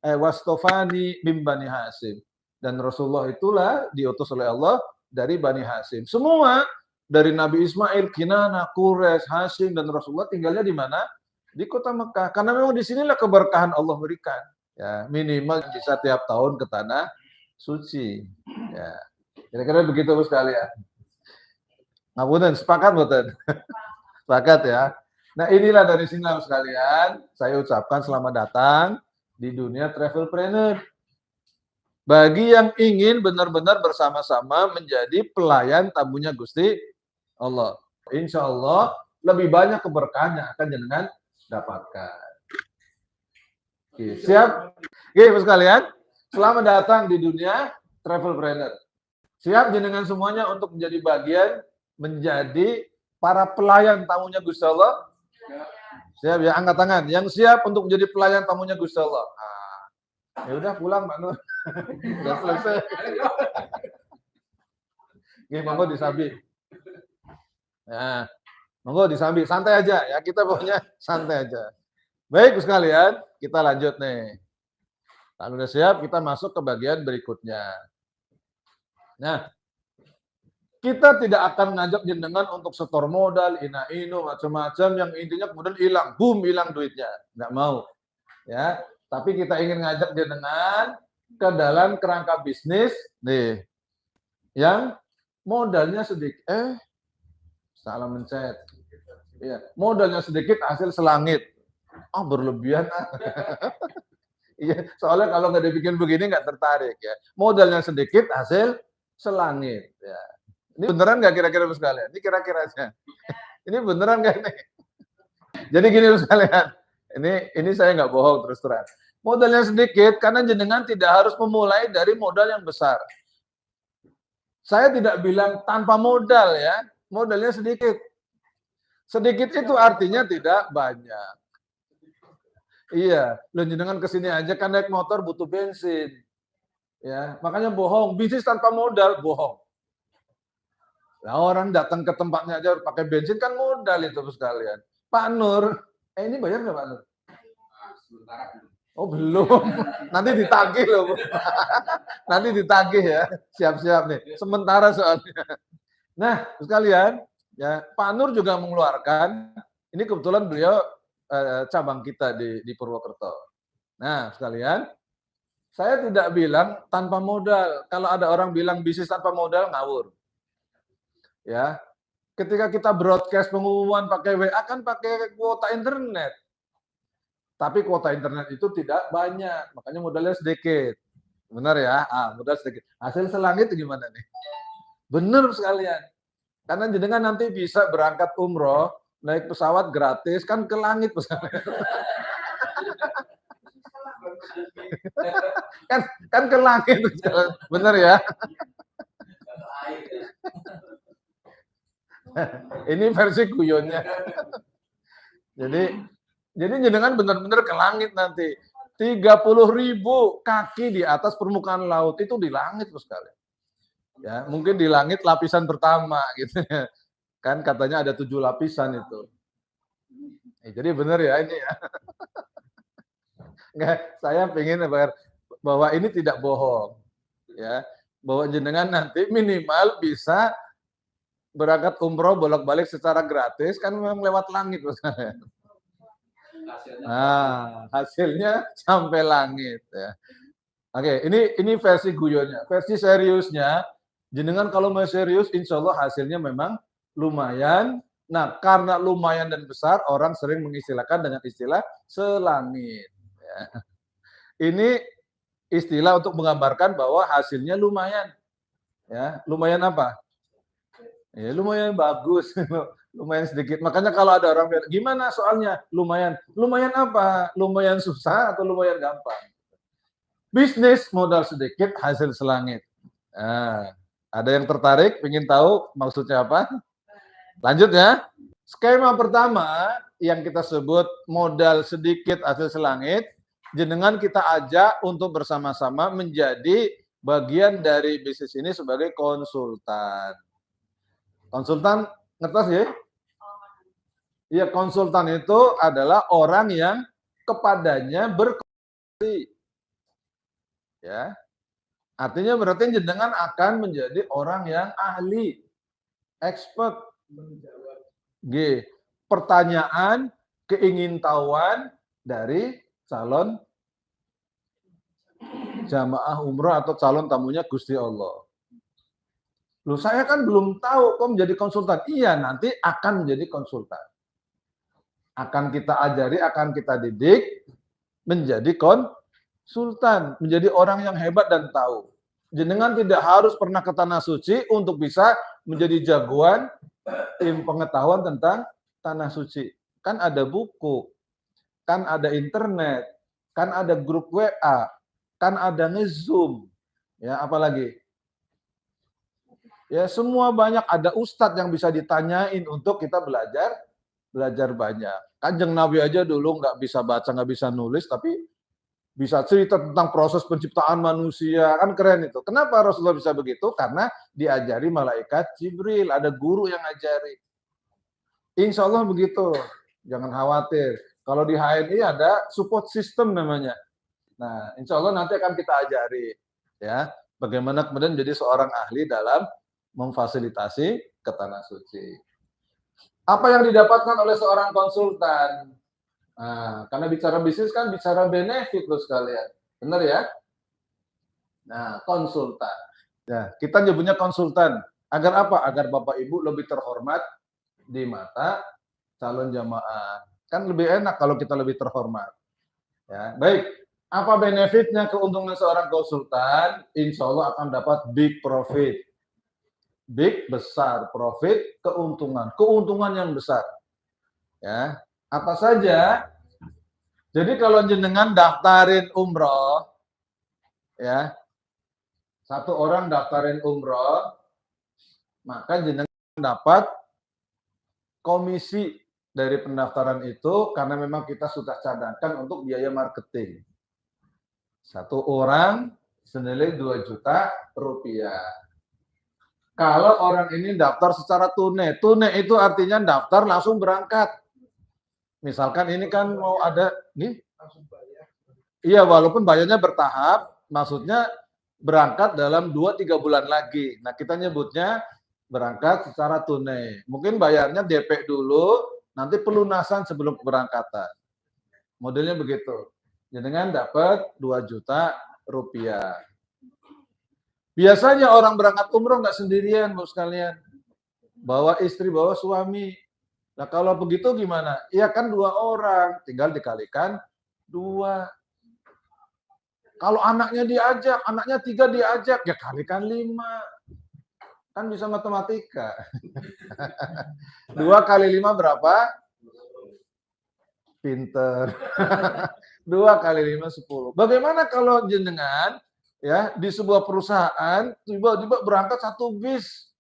Wastofani bin Bani Hashim. Dan Rasulullah itulah diutus oleh Allah dari Bani Hashim. Semua dari Nabi Ismail, Kinana, Quraisy, Hashim, dan Rasulullah tinggalnya di mana? Di kota Mekah. Karena memang di sinilah keberkahan Allah berikan. Ya, minimal bisa tiap tahun ke tanah suci. Ya, kira-kira begitu sekalian. Ngapunten, sepakat mboten? Sepakat ya. Nah, inilah dari sini sekalian, saya ucapkan selamat datang di dunia travelpreneur. Bagi yang ingin benar-benar bersama-sama menjadi pelayan tamunya Gusti Allah. Insya Allah lebih banyak keberkahan yang akan jenengan dapatkan. Oke, siap? Oke, sekalian, selamat datang di dunia travelpreneur. Siap jenengan semuanya untuk menjadi bagian, menjadi para pelayan tamunya Gusti Allah? Siap ya, angkat tangan. Yang siap untuk menjadi pelayan tamunya Gusti Allah. Nah, ya udah pulang Pak Nur. Udah selesai. Oke, monggo disambi. Nah, monggo disambi. Santai aja ya, kita pokoknya santai aja. Baik sekalian, kita lanjut nih. Kalau udah siap, kita masuk ke bagian berikutnya. Nah, kita tidak akan ngajak jenengan untuk setor modal, ina-inu, macam-macam yang intinya kemudian hilang, boom, hilang duitnya. Nggak mau. Ya, tapi kita ingin ngajak jenengan ke dalam kerangka bisnis nih yang modalnya sedikit. Salah mencet. Ya, modalnya sedikit hasil selangit. Berlebihan. Iya, soalnya kalau nggak dibikin begini nggak tertarik ya. Modalnya sedikit hasil selangit. Ya. Ini beneran nggak kira-kira sekalian? Ini kira-kira aja. Ini beneran nggak nih? Jadi gini sekalian. Ini saya nggak bohong terus terang. Modalnya sedikit karena jenengan tidak harus memulai dari modal yang besar. Saya tidak bilang tanpa modal ya, modalnya sedikit. Sedikit itu artinya tidak banyak. Iya, lo jenengan kesini aja kan naik motor butuh bensin. Ya, makanya bohong, bisnis tanpa modal bohong. Nah, orang datang ke tempatnya aja pakai bensin kan modal itu sekalian. Pak Nur, ini bayar nggak Pak Nur? Sementara Oh belum, nanti ditagih loh. Nanti ditagih ya, siap-siap nih. Sementara soalnya. Nah, sekalian, ya Pak Nur juga mengeluarkan. Ini kebetulan beliau cabang kita di Purwokerto. Nah, sekalian, saya tidak bilang tanpa modal. Kalau ada orang bilang bisnis tanpa modal, ngawur. Ya, ketika kita broadcast pengumuman pakai WA kan pakai kuota internet. Tapi kuota internet itu tidak banyak, makanya modalnya sedikit. Benar ya? Modal sedikit. Hasil selangit gimana nih? Benar sekalian. Karena jenengan nanti bisa berangkat umroh, naik pesawat gratis, kan ke langit pesawat. kan ke langit. Benar ya? Ini versi guyonnya. Jadi jenengan benar-benar ke langit nanti. 30.000 kaki di atas permukaan laut itu di langit terus sekali. Ya, mungkin di langit lapisan pertama gitu. Kan katanya ada 7 lapisan itu. Jadi benar ya ini ya. Nggak, saya pengen bahwa ini tidak bohong. Ya, bahwa jenengan nanti minimal bisa berangkat umroh bolak-balik secara gratis kan memang lewat langit misalnya. Hasilnya sampai langit ya. Oke, ini versi guyonnya. Versi seriusnya, jenengan kalau mau serius, insya Allah hasilnya memang lumayan. Nah, karena lumayan dan besar, orang sering mengistilahkan dengan istilah selangit. Ya. Ini istilah untuk menggambarkan bahwa hasilnya lumayan. Ya, lumayan apa? Ya, lumayan bagus. Lumayan sedikit. Makanya kalau ada orang bilang, gimana soalnya? Lumayan. Lumayan apa? Lumayan susah atau lumayan gampang? Bisnis modal sedikit, hasil selangit. Nah, ada yang tertarik, ingin tahu maksudnya apa? Lanjut ya. Skema pertama yang kita sebut modal sedikit, hasil selangit, jenengan kita ajak untuk bersama-sama menjadi bagian dari bisnis ini sebagai konsultan. Konsultan ngertos ya? Iya, konsultan itu adalah orang yang kepadanya berkonsultasi. Ya. Artinya berarti jenengan akan menjadi orang yang ahli, expert. G. Pertanyaan, keingintahuan dari calon jamaah umroh atau calon tamunya Gusti Allah. Loh, saya kan belum tahu kok menjadi konsultan. Iya, nanti akan menjadi konsultan. Akan kita ajari, akan kita didik menjadi konsultan, menjadi orang yang hebat dan tahu. Jenengan tidak harus pernah ke Tanah Suci untuk bisa menjadi jagoan ilmu pengetahuan tentang Tanah Suci. Kan ada buku, kan ada internet, kan ada grup WA, kan ada nge-Zoom. Ya, apalagi? Ya, semua banyak, ada ustadz yang bisa ditanyain untuk kita belajar banyak. Kanjeng Nabi aja dulu nggak bisa baca, nggak bisa nulis, tapi bisa cerita tentang proses penciptaan manusia, kan keren itu. Kenapa Rasulullah bisa begitu? Karena diajari malaikat Jibril, ada guru yang ngajari. Insya Allah begitu, jangan khawatir. Kalau di HNI ada support system namanya. Nah, insya Allah nanti akan kita ajari, ya, bagaimana kemudian menjadi seorang ahli dalam memfasilitasi ke Tanah Suci. Apa yang didapatkan oleh seorang konsultan? Nah, karena bicara bisnis kan bicara benefit loh sekalian. Benar ya? Nah, konsultan. Ya, kita nyebutnya konsultan. Agar apa? Agar Bapak Ibu lebih terhormat di mata calon jamaah. Kan lebih enak kalau kita lebih terhormat. Ya, baik. Apa benefitnya keuntungan seorang konsultan? Insya Allah akan dapat big profit. Big, besar, profit, keuntungan. Keuntungan yang besar. Ya, apa saja? Jadi kalau jenengan daftarin umroh, ya, satu orang daftarin umroh, maka jenengan dapat komisi dari pendaftaran itu karena memang kita sudah cadangkan untuk biaya marketing. Satu orang senilai 2 juta rupiah. Kalau orang ini daftar secara tunai, tunai itu artinya daftar langsung berangkat. Misalkan ini kan mau ada, nih, iya walaupun bayarnya bertahap, maksudnya berangkat dalam 2-3 bulan lagi. Nah kita nyebutnya berangkat secara tunai. Mungkin bayarnya DP dulu, nanti pelunasan sebelum keberangkatan. Modelnya begitu. Jangan dapat 2 juta rupiah. Biasanya orang berangkat umroh nggak sendirian, Bu sekalian. Bawa istri, bawa suami. Nah kalau begitu gimana? Iya kan 2 orang, tinggal dikalikan 2. Kalau anaknya diajak, anaknya 3 diajak, ya kalikan 5. Kan bisa matematika. 2 kali 5 berapa? Pinter. 2 kali 5, 10. Bagaimana kalau jenengan ya di sebuah perusahaan tiba-tiba berangkat 1 bis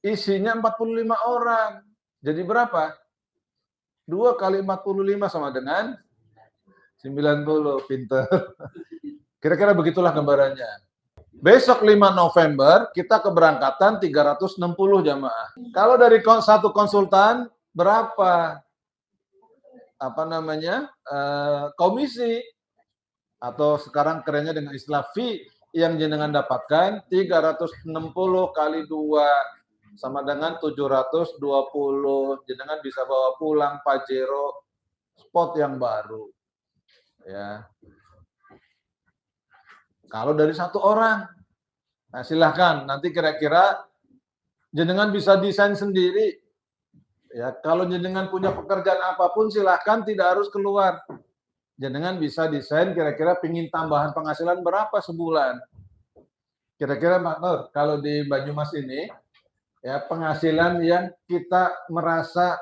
isinya 45 orang. Jadi berapa? 2 kali 45 sama dengan 90. Pinter. Kira-kira begitulah gambarannya. Besok 5 November kita keberangkatan 360 jamaah. Kalau dari satu konsultan berapa? Komisi atau sekarang kerennya dengan istilah fee yang jenengan dapatkan 360 kali 2 sama dengan 720. Jenengan bisa bawa pulang Pajero spot yang baru. Ya. Kalau dari 1 orang, nah silahkan nanti kira-kira jenengan bisa desain sendiri. Ya, kalau jenengan punya pekerjaan apapun silahkan tidak harus keluar. Jenengan bisa desain kira-kira pingin tambahan penghasilan berapa sebulan. Kira-kira Pak Nur, kalau di Banyumas ini ya penghasilan yang kita merasa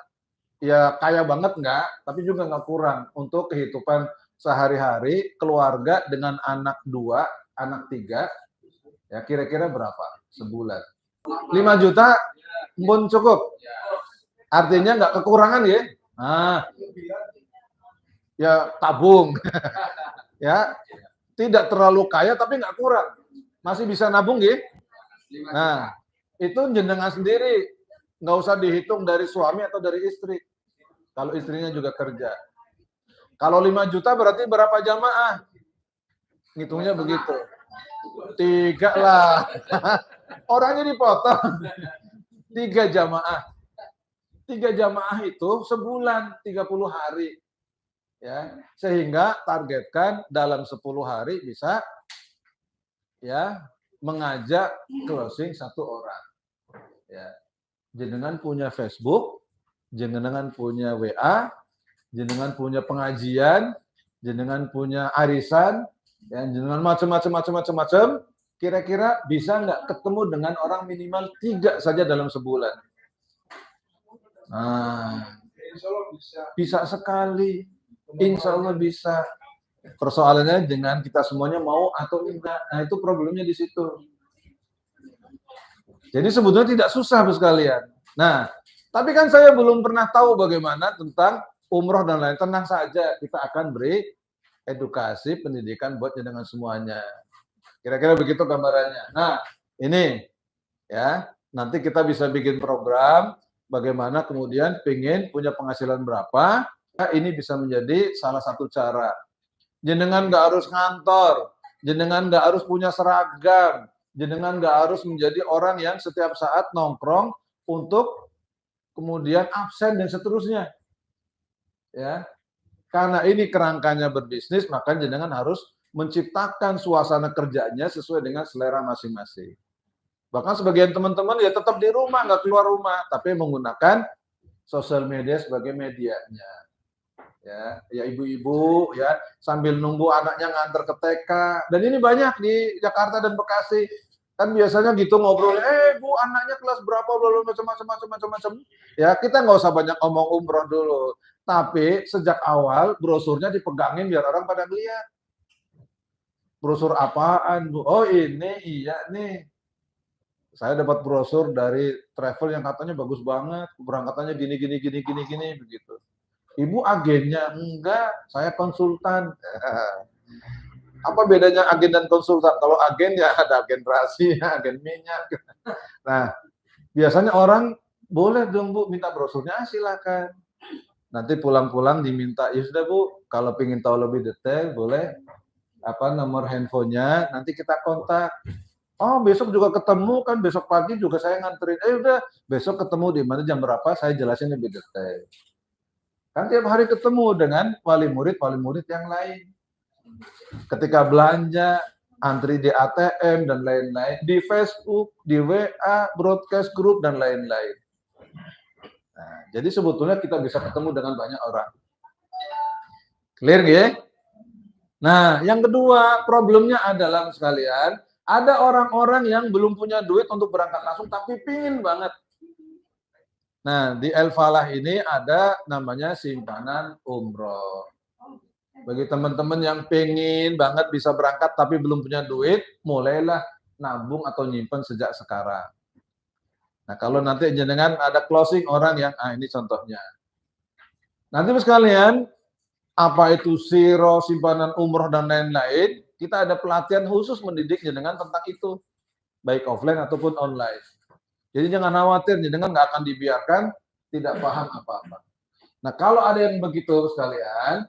ya kaya banget enggak, tapi juga enggak kurang untuk kehidupan sehari-hari keluarga dengan anak 2, anak 3, ya kira-kira berapa sebulan? 5 juta pun cukup. Artinya nggak kekurangan ya. Nah, ya tabung. Ya, tidak terlalu kaya tapi nggak kurang. Masih bisa nabung ya. Nah, itu jenengan sendiri. Nggak usah dihitung dari suami atau dari istri. Kalau istrinya juga kerja. Kalau 5 juta berarti berapa jamaah? Ngitungnya begitu. 3 lah. Orangnya dipotong. 3 jamaah. 3 jamaah itu sebulan 30 hari. Ya, sehingga targetkan dalam 10 hari bisa ya mengajak closing 1 orang. Ya. Jenengan punya Facebook, jenengan punya WA, jenengan punya pengajian, jenengan punya arisan, ya, jenengan macam-macam, kira-kira bisa nggak ketemu dengan orang minimal 3 saja dalam sebulan? Nah, bisa sekali, insya Allah bisa. Persoalannya dengan kita semuanya mau atau enggak. Nah itu problemnya di situ. Jadi sebetulnya tidak susah Bu sekalian. Nah, tapi kan saya belum pernah tahu bagaimana tentang umroh dan lain. Tenang saja, kita akan beri edukasi pendidikan buat dengan semuanya. Kira-kira begitu gambarannya. Nah, ini ya, nanti kita bisa bikin program bagaimana kemudian pengen punya penghasilan berapa. Nah, ini bisa menjadi salah satu cara. Jenengan nggak harus ngantor, jenengan nggak harus punya seragam, jenengan nggak harus menjadi orang yang setiap saat nongkrong untuk kemudian absen dan seterusnya. Ya, Karena ini kerangkanya berbisnis, maka jenengan harus menciptakan suasana kerjanya sesuai dengan selera masing-masing. Bahkan sebagian teman-teman ya tetap di rumah, nggak keluar rumah, tapi menggunakan sosial media sebagai medianya. Ya ibu-ibu ya sambil nunggu anaknya nganter ke TK. Dan ini banyak di Jakarta dan Bekasi. Kan biasanya gitu ngobrol, Bu anaknya kelas berapa, macam-macam. Ya kita nggak usah banyak ngomong umroh dulu. Tapi sejak awal brosurnya dipegangin biar orang pada lihat. Brosur apaan, Bu? Oh ini, iya nih. Saya dapat brosur dari travel yang katanya bagus banget, keberangkatannya gini begitu. Ibu agennya? Enggak, saya konsultan. Apa bedanya agen dan konsultan? Kalau agen ya ada agen rahasia, agen minyak. Nah, biasanya orang boleh dong Bu minta brosurnya, silakan. Nanti pulang-pulang diminta, ya sudah Bu, kalau ingin tahu lebih detail boleh nomor handphonenya, nanti kita kontak. Oh besok juga ketemu kan, besok pagi juga saya nganterin. Udah besok ketemu di mana jam berapa, saya jelasin lebih detail. Kan tiap hari ketemu dengan wali murid yang lain. Ketika belanja, antri di ATM dan lain-lain, di Facebook, di WA, broadcast group dan lain-lain. Nah, jadi sebetulnya kita bisa ketemu dengan banyak orang. Clear ya? Nah, yang kedua problemnya adalah sekalian, ada orang-orang yang belum punya duit untuk berangkat langsung tapi pingin banget. Nah, di El Falah ini ada namanya simpanan umroh. Bagi teman-teman yang pengen banget bisa berangkat tapi belum punya duit, mulailah nabung atau nyimpen sejak sekarang. Nah, kalau nanti jenengan ada closing orang yang, ini contohnya. Nanti sekalian, apa itu siro, simpanan umroh dan lain-lain, kita ada pelatihan khusus mendidik jenengan tentang itu, baik offline ataupun online. Jadi jangan khawatir, jenengan nggak akan dibiarkan tidak paham apa-apa. Nah kalau ada yang begitu sekalian,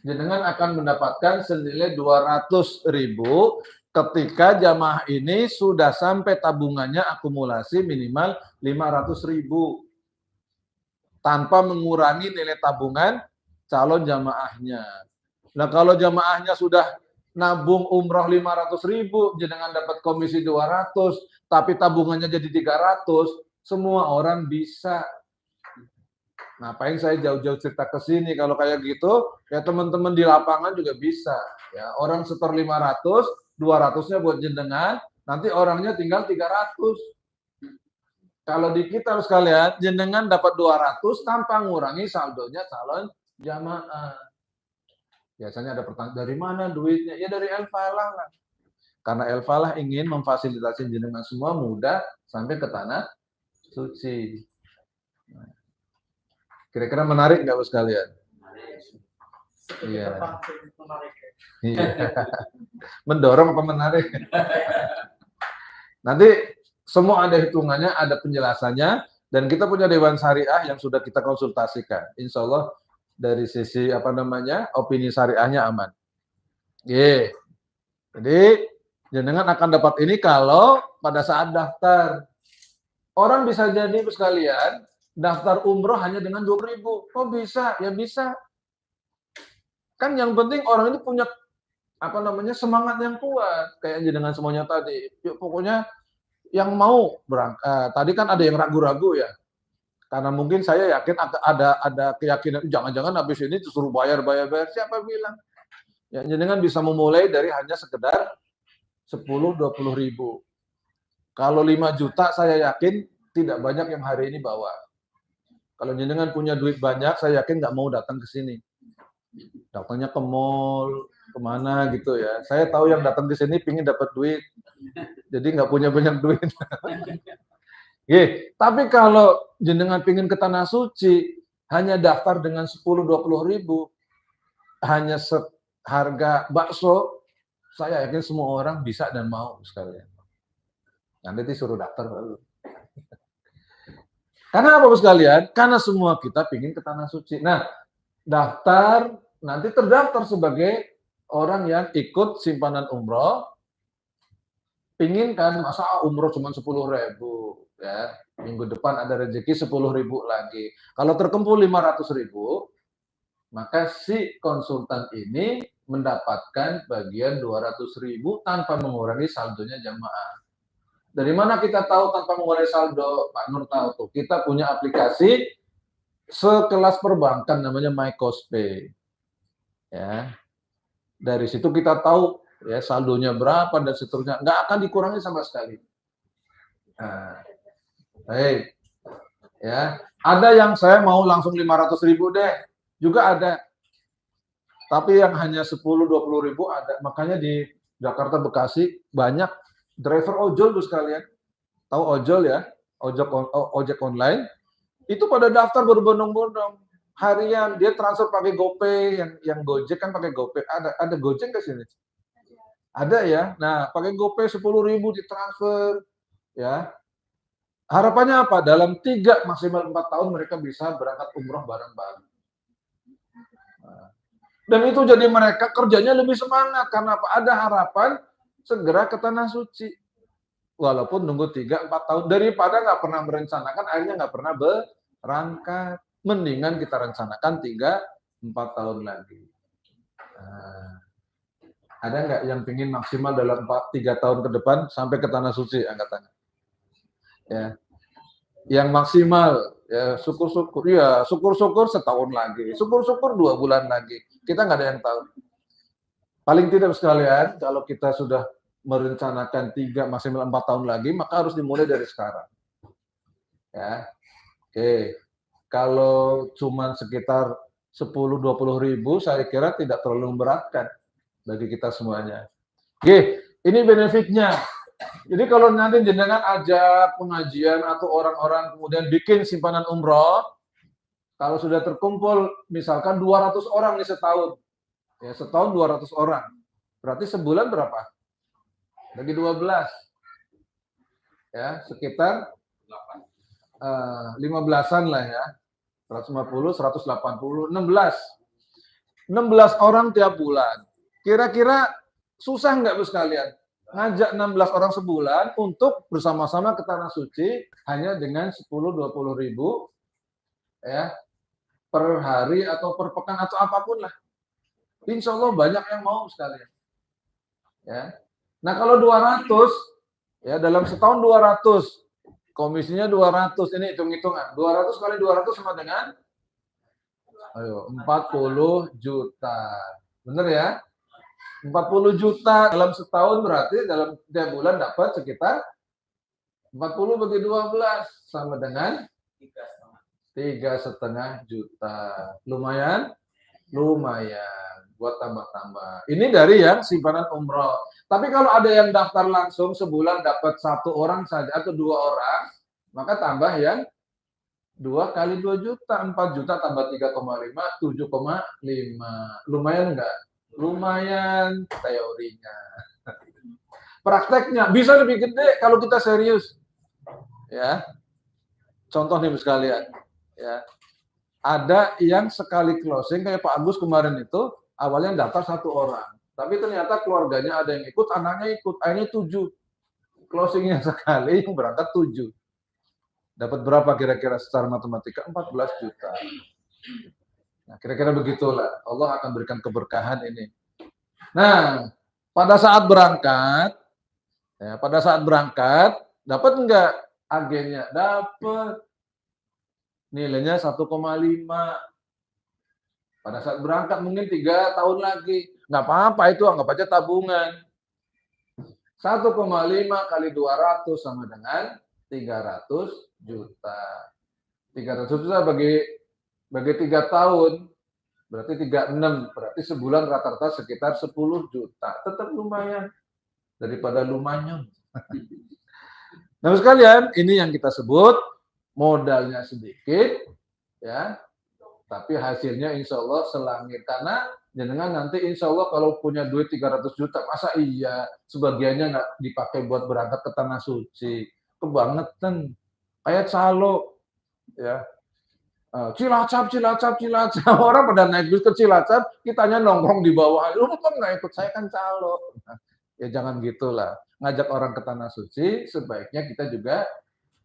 jenengan akan mendapatkan senilai 200.000 ketika jamaah ini sudah sampai tabungannya akumulasi minimal 500.000. Tanpa mengurangi nilai tabungan calon jamaahnya. Nah kalau jamaahnya sudah nabung umroh 500.000, jenengan dapat komisi 200, tapi tabungannya jadi 300, semua orang bisa. Ngapain saya jauh-jauh cerita ke sini? Kalau kayak gitu, ya teman-teman di lapangan juga bisa. Ya orang setor 500, 200-nya buat jenengan, nanti orangnya tinggal 300. Kalau di kita sekalian, jenengan dapat 200 tanpa ngurangi saldonya calon jamaah. Biasanya ada pertanyaan, dari mana duitnya? Ya dari El Falah lah. Karena El Falah ingin memfasilitasi jenengan semua mudah sampai ke tanah suci. Kira-kira menarik nggak sekalian? Iya. Iya. Mendorong apa menarik? Nanti semua ada hitungannya, ada penjelasannya, dan kita punya Dewan Syariah yang sudah kita konsultasikan. Insya Allah dari sisi opini syariahnya aman. Jadi jenengan akan dapat ini kalau pada saat daftar. Orang bisa jadi sekalian daftar umroh hanya dengan 20.000. Oh bisa? Ya bisa. Kan yang penting orang ini punya semangat yang kuat. Kayak jenengan semuanya tadi. Yuk, pokoknya yang mau berangkat. Tadi kan ada yang ragu-ragu ya. Karena mungkin saya yakin ada keyakinan jangan-jangan habis ini disuruh bayar. Siapa bilang? Ya, jenengan bisa memulai dari hanya sekedar 10-20 ribu. Kalau 5 juta saya yakin tidak banyak yang hari ini bawa. Kalau jenengan punya duit banyak, saya yakin nggak mau datang ke sini. Datangnya ke mall, kemana gitu ya. Saya tahu yang datang ke sini pingin dapat duit. Jadi nggak punya banyak duit. Tapi kalau jenengan pingin ke Tanah Suci, hanya daftar dengan 10-20 ribu, hanya harga bakso, saya yakin semua orang bisa dan mau sekalian. Nanti disuruh daftar baru. Karena apa sekalian? Karena semua kita pingin ke Tanah Suci. Nah, daftar, nanti terdaftar sebagai orang yang ikut simpanan umroh, pingin kan, masa umroh cuma 10.000. ya, minggu depan ada rezeki 10.000 lagi. Kalau terkumpul 500.000, maka si konsultan ini mendapatkan bagian 200.000 tanpa mengurangi saldonya jamaah. Dari mana kita tahu tanpa mengurangi saldo? Pak Nur tahu tuh. Kita punya aplikasi sekelas perbankan namanya MyCospay. Ya. Dari situ kita tahu ya saldonya berapa dan seterusnya. Nggak akan dikurangi sama sekali. Nah, baik. Ya, ada yang saya mau langsung 500.000 deh. Juga ada. Tapi yang hanya 10-20.000 ada. Makanya di Jakarta Bekasi banyak driver ojol tuh sekalian. Tahu ojol ya? Ojek online. Itu pada daftar berbondong-bondong. Harian dia transfer pakai GoPay, yang Gojek kan pakai GoPay. Ada Gojek nggak sini? Ada ya. Nah, pakai GoPay 10.000 ditransfer ya. Harapannya apa? Dalam 3 maksimal 4 tahun mereka bisa berangkat umroh bareng-bareng. Dan itu jadi mereka kerjanya lebih semangat karena apa? Ada harapan segera ke tanah suci. Walaupun nunggu 3-4 tahun daripada nggak pernah merencanakan, akhirnya nggak pernah berangkat. Mendingan kita rencanakan 3-4 tahun lagi. Ada nggak yang pingin maksimal dalam 3 tahun ke depan sampai ke tanah suci? Angkat tangan. Ya. Yang maksimal ya syukur-syukur ya syukur-syukur setahun lagi, syukur-syukur 2 bulan lagi. Kita nggak ada yang tahu. Paling tidak sekalian kalau kita sudah merencanakan 3 maksimal 4 tahun lagi, maka harus dimulai dari sekarang. Ya. Oke. Kalau cuma sekitar 10-20.000, saya kira tidak terlalu memberatkan bagi kita semuanya. Oke, ini benefitnya. Jadi kalau nanti jenengan ajak pengajian atau orang-orang kemudian bikin simpanan umroh, kalau sudah terkumpul misalkan 200 orang nih setahun, ya setahun 200 orang, berarti sebulan berapa? Bagi 12, ya sekitar 15-an lah ya, 150, 180, 16 orang tiap bulan. Kira-kira susah nggak Bu sekalian? Ngajak 16 orang sebulan untuk bersama-sama ke tanah suci hanya dengan 10-20 ribu ya per hari atau per pekan atau apapun lah. Insya Allah banyak yang mau sekalian. Ya. Nah kalau 200 ya dalam setahun 200 komisinya 200 ini hitung-hitungan 200 kali 200 sama dengan 40 juta. Bener ya? 40 juta dalam setahun berarti dalam tiap bulan dapat sekitar 40 bagi 12 sama dengan 3,5 juta. Lumayan? Lumayan. Buat tambah-tambah. Ini dari yang simpanan umroh. Tapi kalau ada yang daftar langsung sebulan dapat 1 orang saja atau 2 orang, maka tambah yang 2 kali 2 juta, 4 juta tambah 3,5, 7,5. Lumayan enggak? Lumayan teorinya. Prakteknya bisa lebih gede kalau kita serius. Ya. Contoh nih sekalian, ya. Ada yang sekali closing kayak Pak Agus kemarin itu, awalnya daftar 1 orang. Tapi ternyata keluarganya ada yang ikut, anaknya ikut, akhirnya 7. Closingnya sekali yang berangkat 7. Dapat berapa kira-kira secara matematika? 14 juta. Nah, kira-kira begitulah. Allah akan berikan keberkahan ini. Nah, pada saat berangkat, dapat enggak agennya? Dapat. Nilainya 1,5. Pada saat berangkat mungkin 3 tahun lagi. Nggak apa-apa itu, anggap aja tabungan. 1,5 kali 200 sama dengan 300 juta. 300 juta bagi 3 tahun, berarti 36. Berarti sebulan rata-rata sekitar 10 juta. Tetap lumayan. Daripada lumayan. Nah sekalian, ini yang kita sebut modalnya sedikit, ya, tapi hasilnya insya Allah selangit. Karena jenengan nanti insya Allah kalau punya duit 300 juta, masa iya sebagiannya nggak dipakai buat berangkat ke tanah suci? Kebangetan. Kayak calo, ya. Cilacap. Orang pada naik bis ke Cilacap, kitanya nongkrong di bawah. Lu kok nggak ikut? Saya kan calo. Nah, ya jangan gitulah. Ngajak orang ke tanah suci, sebaiknya kita juga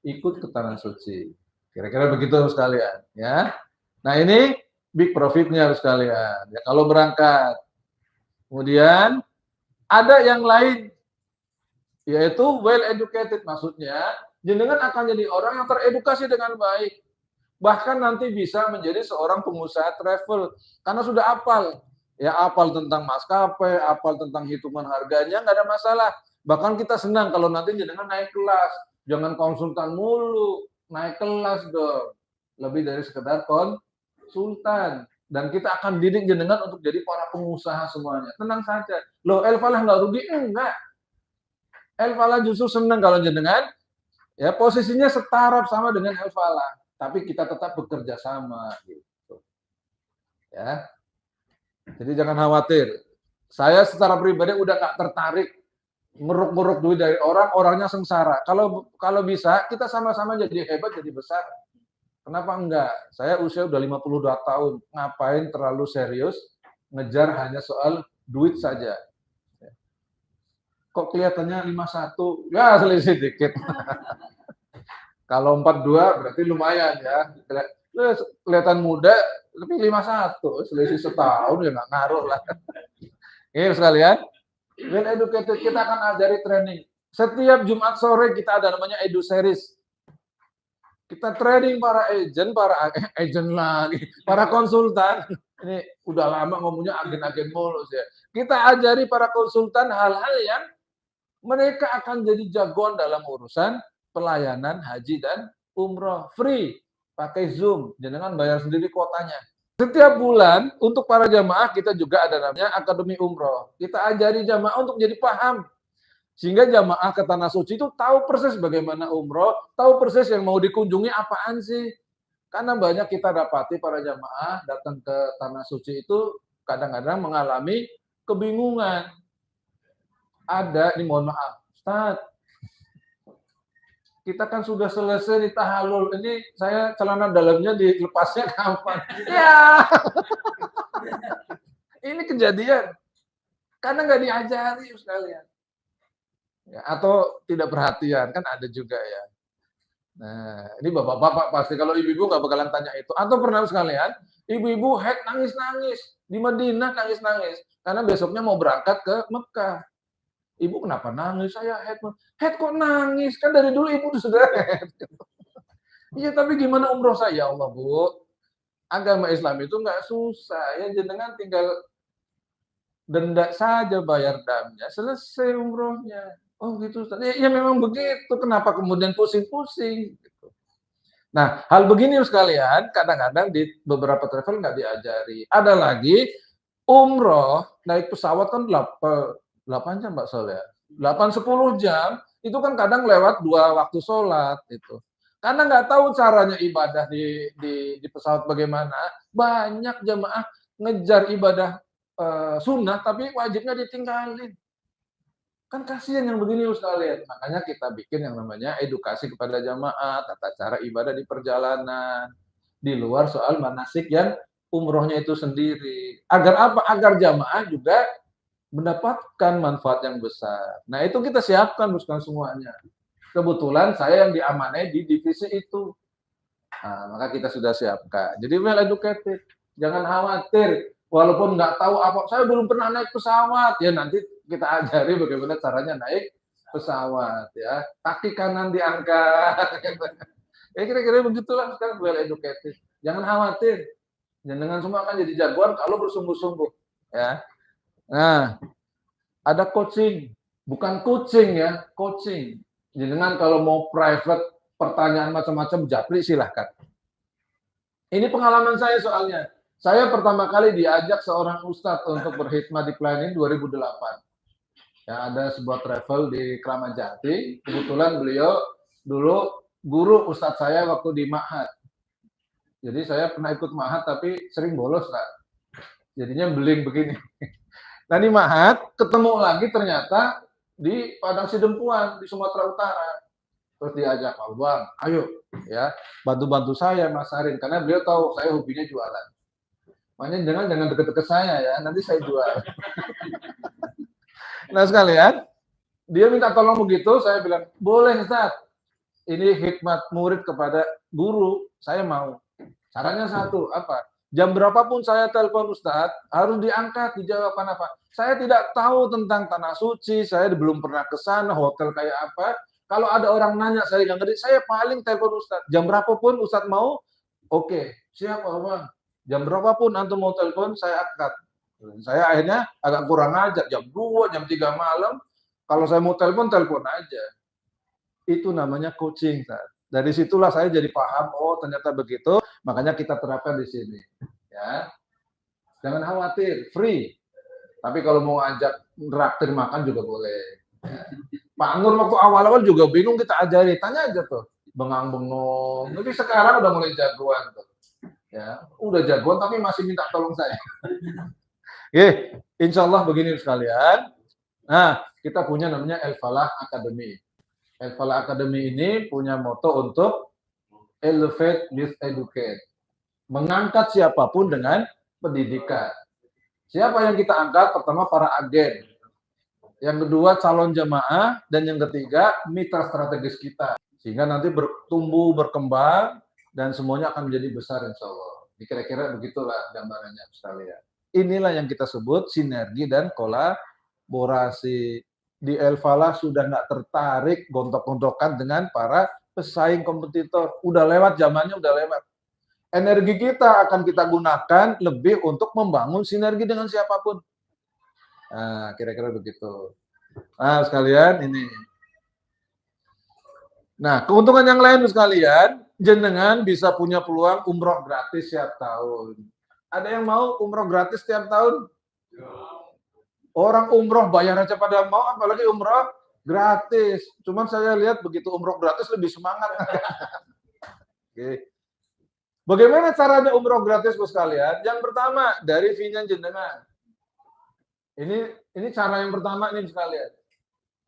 ikut ke tanah suci. Kira-kira begitu sekalian, ya. Nah, ini big profitnya sekalian. Ya, kalau berangkat. Kemudian ada yang lain, yaitu well educated, maksudnya jenengan akan jadi orang yang teredukasi dengan baik. Bahkan nanti bisa menjadi seorang pengusaha travel karena sudah hafal. Ya, hafal tentang maskapai, hafal tentang hitungan harganya, nggak ada masalah. Bahkan kita senang kalau nanti jenengan naik kelas. Jangan konsultan mulu, naik kelas dong. Lebih dari sekedar konsultan. Dan kita akan didik jenengan untuk jadi para pengusaha semuanya. Tenang saja. Loh, El-Falah nggak rugi? Enggak. El-Falah justru senang kalau jenengan ya posisinya setara sama dengan El-Falah. Tapi kita tetap bekerja sama. Gitu. Ya. Jadi jangan khawatir. Saya secara pribadi udah nggak tertarik ngeruk-ngeruk duit dari orang, orangnya sengsara. Kalau bisa kita sama-sama jadi hebat, jadi besar. Kenapa enggak? Saya usia udah 52 tahun. Ngapain terlalu serius ngejar hanya soal duit saja? Kok kelihatannya 51? Ya selisih dikit. Kalau 42 berarti lumayan ya. Kelihatan muda, tapi 51. Selisih setahun ya nggak ngaruh lah. Ini sekalian. Well educated, kita akan ajari training. Setiap Jumat sore kita ada namanya Edu Series. Kita training para agent lagi, para konsultan. Ini udah lama ngomongnya agen-agen mulus ya. Kita ajari para konsultan hal-hal yang mereka akan jadi jagoan dalam urusan pelayanan haji dan umroh. Free, pakai Zoom, jangan bayar sendiri kuotanya. Setiap bulan untuk para jamaah kita juga ada namanya Akademi Umroh. Kita ajari jamaah untuk jadi paham. Sehingga jamaah ke Tanah Suci itu tahu persis bagaimana umroh, tahu persis yang mau dikunjungi apaan sih. Karena banyak kita dapati para jamaah datang ke Tanah Suci itu kadang-kadang mengalami kebingungan. Ada, ini mohon maaf, Ustaz, kita kan sudah selesai di tahallul. Ini saya celana dalamnya dilepasnya kapan? Ya, ini kejadian. Karena nggak diajari sekalian. Ya, atau tidak perhatian, kan ada juga ya. Nah, ini bapak-bapak pasti, kalau ibu-ibu nggak bakalan tanya itu. Atau pernah sekalian, ibu-ibu haid nangis-nangis. Di Madinah nangis-nangis. Karena besoknya mau berangkat ke Mekah. Ibu kenapa nangis? Saya head. Head kok nangis? Kan dari dulu ibu sudah head. Iya, tapi gimana umroh saya? Ya Allah, Bu. Agama Islam itu nggak susah. Ya, jenengan tinggal denda saja, bayar damnya. Selesai umrohnya. Oh gitu, Ustaz. Ya memang begitu. Kenapa kemudian pusing-pusing? Gitu. Nah, hal begini sekalian, kadang-kadang di beberapa travel nggak diajari. Ada lagi, umroh, naik pesawat kan 8 jam Mbak Sol ya. 8-10 jam itu kan kadang lewat 2 waktu sholat itu. Karena nggak tahu caranya ibadah di pesawat bagaimana, banyak jamaah ngejar ibadah sunnah tapi wajibnya ditinggalin. Kan kasihan yang begini sekalian. Makanya kita bikin yang namanya edukasi kepada jamaah, tata cara ibadah di perjalanan, di luar soal manasik yang umrohnya itu sendiri. Agar apa? Agar jamaah juga mendapatkan manfaat yang besar. Nah, itu kita siapkan bukan semuanya. Kebetulan saya yang diamanai di divisi itu. Nah, maka kita sudah siapkan. Jadi well educated. Jangan khawatir. Walaupun nggak tahu apa, saya belum pernah naik pesawat. Ya nanti kita ajari bagaimana caranya naik pesawat. Ya, kaki kanan diangkat. Ya kira-kira begitulah sekarang well educated. Jangan khawatir. Jangan semua akan jadi jagoan kalau bersungguh-sungguh. Ya. Nah, ada coaching, bukan kucing ya, coaching. Jangan kalau mau private pertanyaan macam-macam japri silahkan. Ini pengalaman saya soalnya. Saya pertama kali diajak seorang ustadz untuk berkhidmat di Planning 2008. Ya, ada sebuah travel di Kramat Jati. Kebetulan beliau dulu guru ustadz saya waktu di Ma'had. Jadi saya pernah ikut Ma'had tapi sering bolos, Kak. Jadinya beling begini. Nah di Ma'had ketemu lagi ternyata di Padang Sidempuan di Sumatera Utara. Terus diajak, Pak Bang, ayo ya bantu-bantu saya masarin karena beliau tahu saya hobinya jualan. Makanya jangan deket-deket saya ya, nanti saya jual. Nah sekalian, dia minta tolong begitu, saya bilang boleh Ustaz. ini hikmat murid kepada guru, saya mau. Caranya satu, apa? Jam berapapun saya telepon Ustadz, harus diangkat, dijawab apa. Saya tidak tahu tentang tanah suci, saya belum pernah ke sana, hotel kayak apa. Kalau ada orang nanya, saya nggak ngerti, saya paling telepon Ustadz. Jam berapapun Ustadz mau, oke, siap Bang. Jam berapapun antum mau telepon, saya angkat. Saya akhirnya agak kurang ajar, jam 2, jam 3 malam. Kalau saya mau telepon aja. Itu namanya coaching. Dari situlah saya jadi paham, oh ternyata begitu, makanya kita terapkan di sini. Ya, jangan khawatir, free. Tapi kalau mau ajak traktir makan juga boleh. Ya. Pak Nur waktu awal-awal juga bingung kita ajari, tanya aja tuh, bengang-bengong. Tapi sekarang udah mulai jagoan tuh. Ya, udah jagoan tapi masih minta tolong saya. Oke, insya Allah begini sekalian. Nah, kita punya namanya El Falah Academy. El Falah Academy ini punya moto untuk elevate with educate. Mengangkat siapapun dengan pendidikan. Siapa yang kita angkat? Pertama para agen. Yang kedua calon jamaah. Dan yang ketiga mitra strategis kita. Sehingga nanti bertumbuh, berkembang, dan semuanya akan menjadi besar insya Allah. Kira-kira begitulah gambarannya sekalian. Inilah yang kita sebut sinergi dan kolaborasi. Di El Falah sudah nggak tertarik gontok-gontokan dengan para pesaing kompetitor. Udah lewat zamannya, udah lewat. Energi kita akan kita gunakan lebih untuk membangun sinergi dengan siapapun. Nah, kira-kira begitu. Nah, sekalian ini. Nah, keuntungan yang lain sekalian, jenengan bisa punya peluang umroh gratis setiap tahun. Ada yang mau umroh gratis setiap tahun? Orang umroh bayar aja pada mau, apalagi umroh gratis. Cuman saya lihat begitu umroh gratis lebih semangat. Oke. Bagaimana caranya umroh gratis, Bos kalian? Yang pertama dari fee-nya jenengan. Ini cara yang pertama nih sekalian.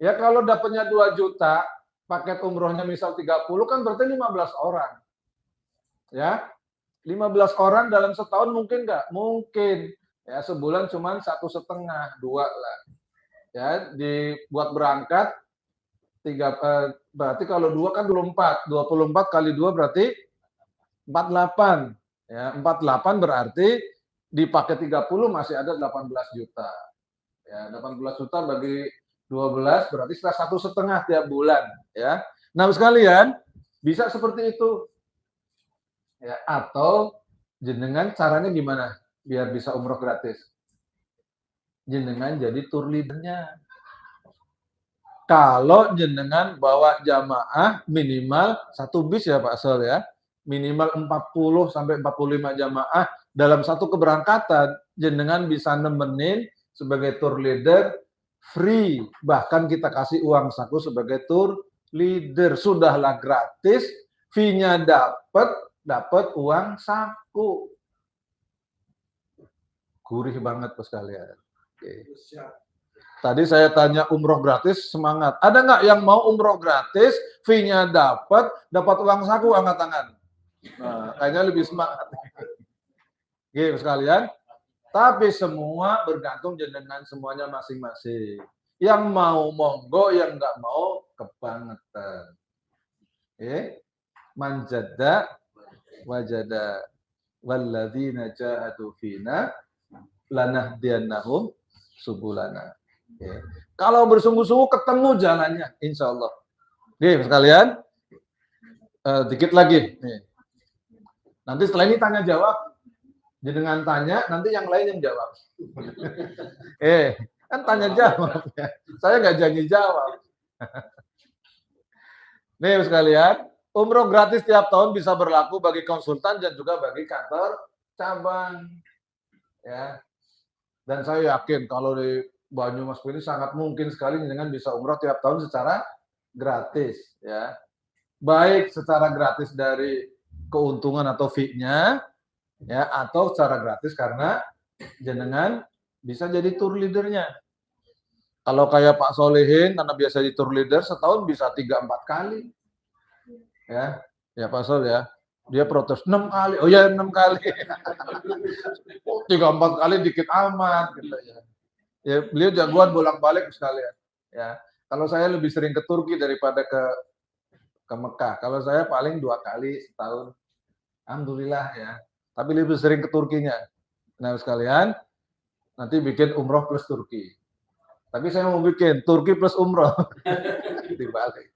Ya kalau dapatnya 2 juta, paket umrohnya misal 30 kan berarti 15 orang. Ya. 15 orang dalam setahun mungkin nggak? Mungkin. Ya, sebulan cuma 1,5, 2 lah. Ya, dibuat berangkat berarti kalau 2 kan 24. 24 kali 2 berarti 48. Ya, 48 berarti dipakai 30 masih ada 18 juta. Ya, 18 juta bagi 12 berarti sekitar 1,5 tiap bulan, ya. Nah, sekalian, bisa seperti itu. Ya, atau jenengan caranya gimana biar bisa umroh gratis? Jenengan jadi tour leadernya. Kalau jenengan bawa jamaah minimal 1 bis ya Pak Sol ya, minimal 40 sampai 45 jamaah dalam satu keberangkatan, jenengan bisa nemenin sebagai tour leader free, bahkan kita kasih uang saku sebagai tour leader, sudahlah gratis, fee-nya dapat uang saku. Gurih banget Bos kalian. Oke. Tadi saya tanya umroh gratis, semangat. Ada nggak yang mau umroh gratis, fee-nya dapat uang saku, angkat tangan. Nah, kayaknya lebih semangat. Oke, sekalian. Tapi semua bergantung dengan semuanya masing-masing. Yang mau monggo, yang nggak mau kebangetan. Manjada wajada walladzina jahadu fina lanahdiyannahum subulana. Kalau bersungguh-sungguh ketemu jalannya, insya Allah. Oke, sekalian. Dikit lagi. Nih. Nanti setelah ini tanya jawab. Jenengan tanya, nanti yang lain yang jawab. Kan tanya jawab. Saya nggak janji jawab. Nih sekalian, umroh gratis tiap tahun bisa berlaku bagi konsultan dan juga bagi kantor cabang. Ya. Dan saya yakin kalau di Banyumas ini sangat mungkin sekali jenengan bisa umroh tiap tahun secara gratis. Ya. Baik secara gratis dari keuntungan atau fee-nya, ya, atau secara gratis karena jenengan bisa jadi tour leadernya. Kalau kayak Pak Solehin karena biasa jadi tour leader setahun bisa 3-4 kali. Ya Pak Sol ya. Dia protes 6 kali. Oh ya 6 kali. 3-4 kali dikit amat gitu ya. Ya beliau jagoan bolak-balik sekalian. Ya. Kalau saya lebih sering ke Turki daripada ke ke Mekah. Kalau saya paling 2 kali setahun. Alhamdulillah ya. Tapi lebih sering ke Turkinya. Nah sekalian, nanti bikin umroh plus Turki. Tapi saya mau bikin Turki plus umroh. Dibalik.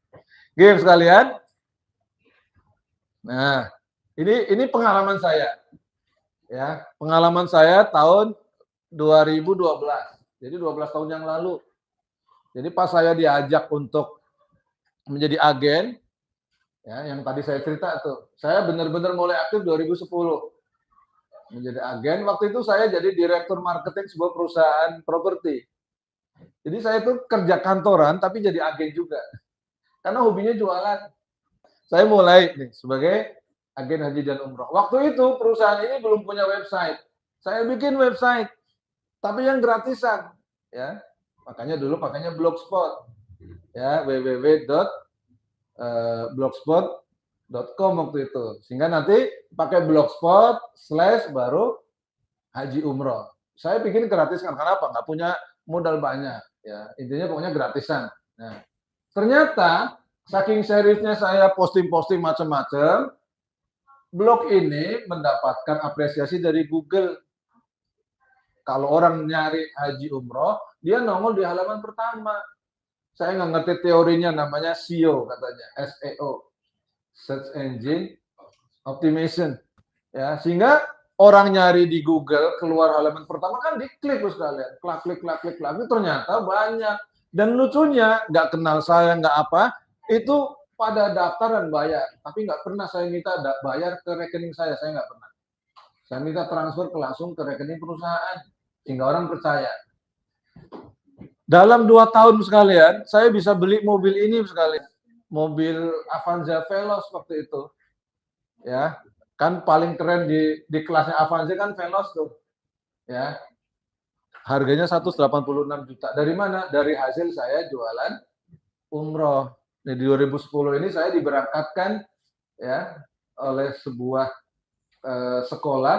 Game sekalian. Nah, ini pengalaman saya. Ya, pengalaman saya tahun 2012. Jadi 12 tahun yang lalu. Jadi pas saya diajak untuk menjadi agen, ya, yang tadi saya cerita tuh, saya benar-benar mulai aktif 2010 menjadi agen. Waktu itu saya jadi direktur marketing sebuah perusahaan properti. Jadi saya itu kerja kantoran tapi jadi agen juga, karena hobinya jualan. Saya mulai nih sebagai agen haji dan umroh. Waktu itu perusahaan ini belum punya website. Saya bikin website, tapi yang gratisan, ya. Makanya dulu pakainya Blogspot, ya, www.blogspot.com waktu itu. Sehingga nanti pakai Blogspot / baru haji umroh. Saya bikin gratisan karena apa? Nggak punya modal banyak, ya. Intinya pokoknya gratisan. Nah, ternyata saking seriusnya saya posting-posting macam-macam, blog ini mendapatkan apresiasi dari Google. Kalau orang nyari haji umroh, dia nongol di halaman pertama. Saya nggak ngerti teorinya, namanya SEO katanya, SEO, Search Engine Optimization. Ya, sehingga orang nyari di Google keluar halaman pertama kan diklik terus kalian, klik, ternyata banyak. Dan lucunya nggak kenal saya nggak apa, itu pada daftar dan bayar, tapi nggak pernah saya minta bayar ke rekening saya nggak pernah. Saya minta transfer langsung ke rekening perusahaan, sehingga orang percaya. Dalam 2 tahun sekalian, saya bisa beli mobil ini sekalian. Mobil Avanza Veloz waktu itu. Ya, kan paling keren di kelasnya Avanza kan Veloz tuh. Ya. Harganya 186 juta. Dari mana? Dari hasil saya jualan umroh. Di 2010 ini saya diberangkatkan ya oleh sebuah sekolah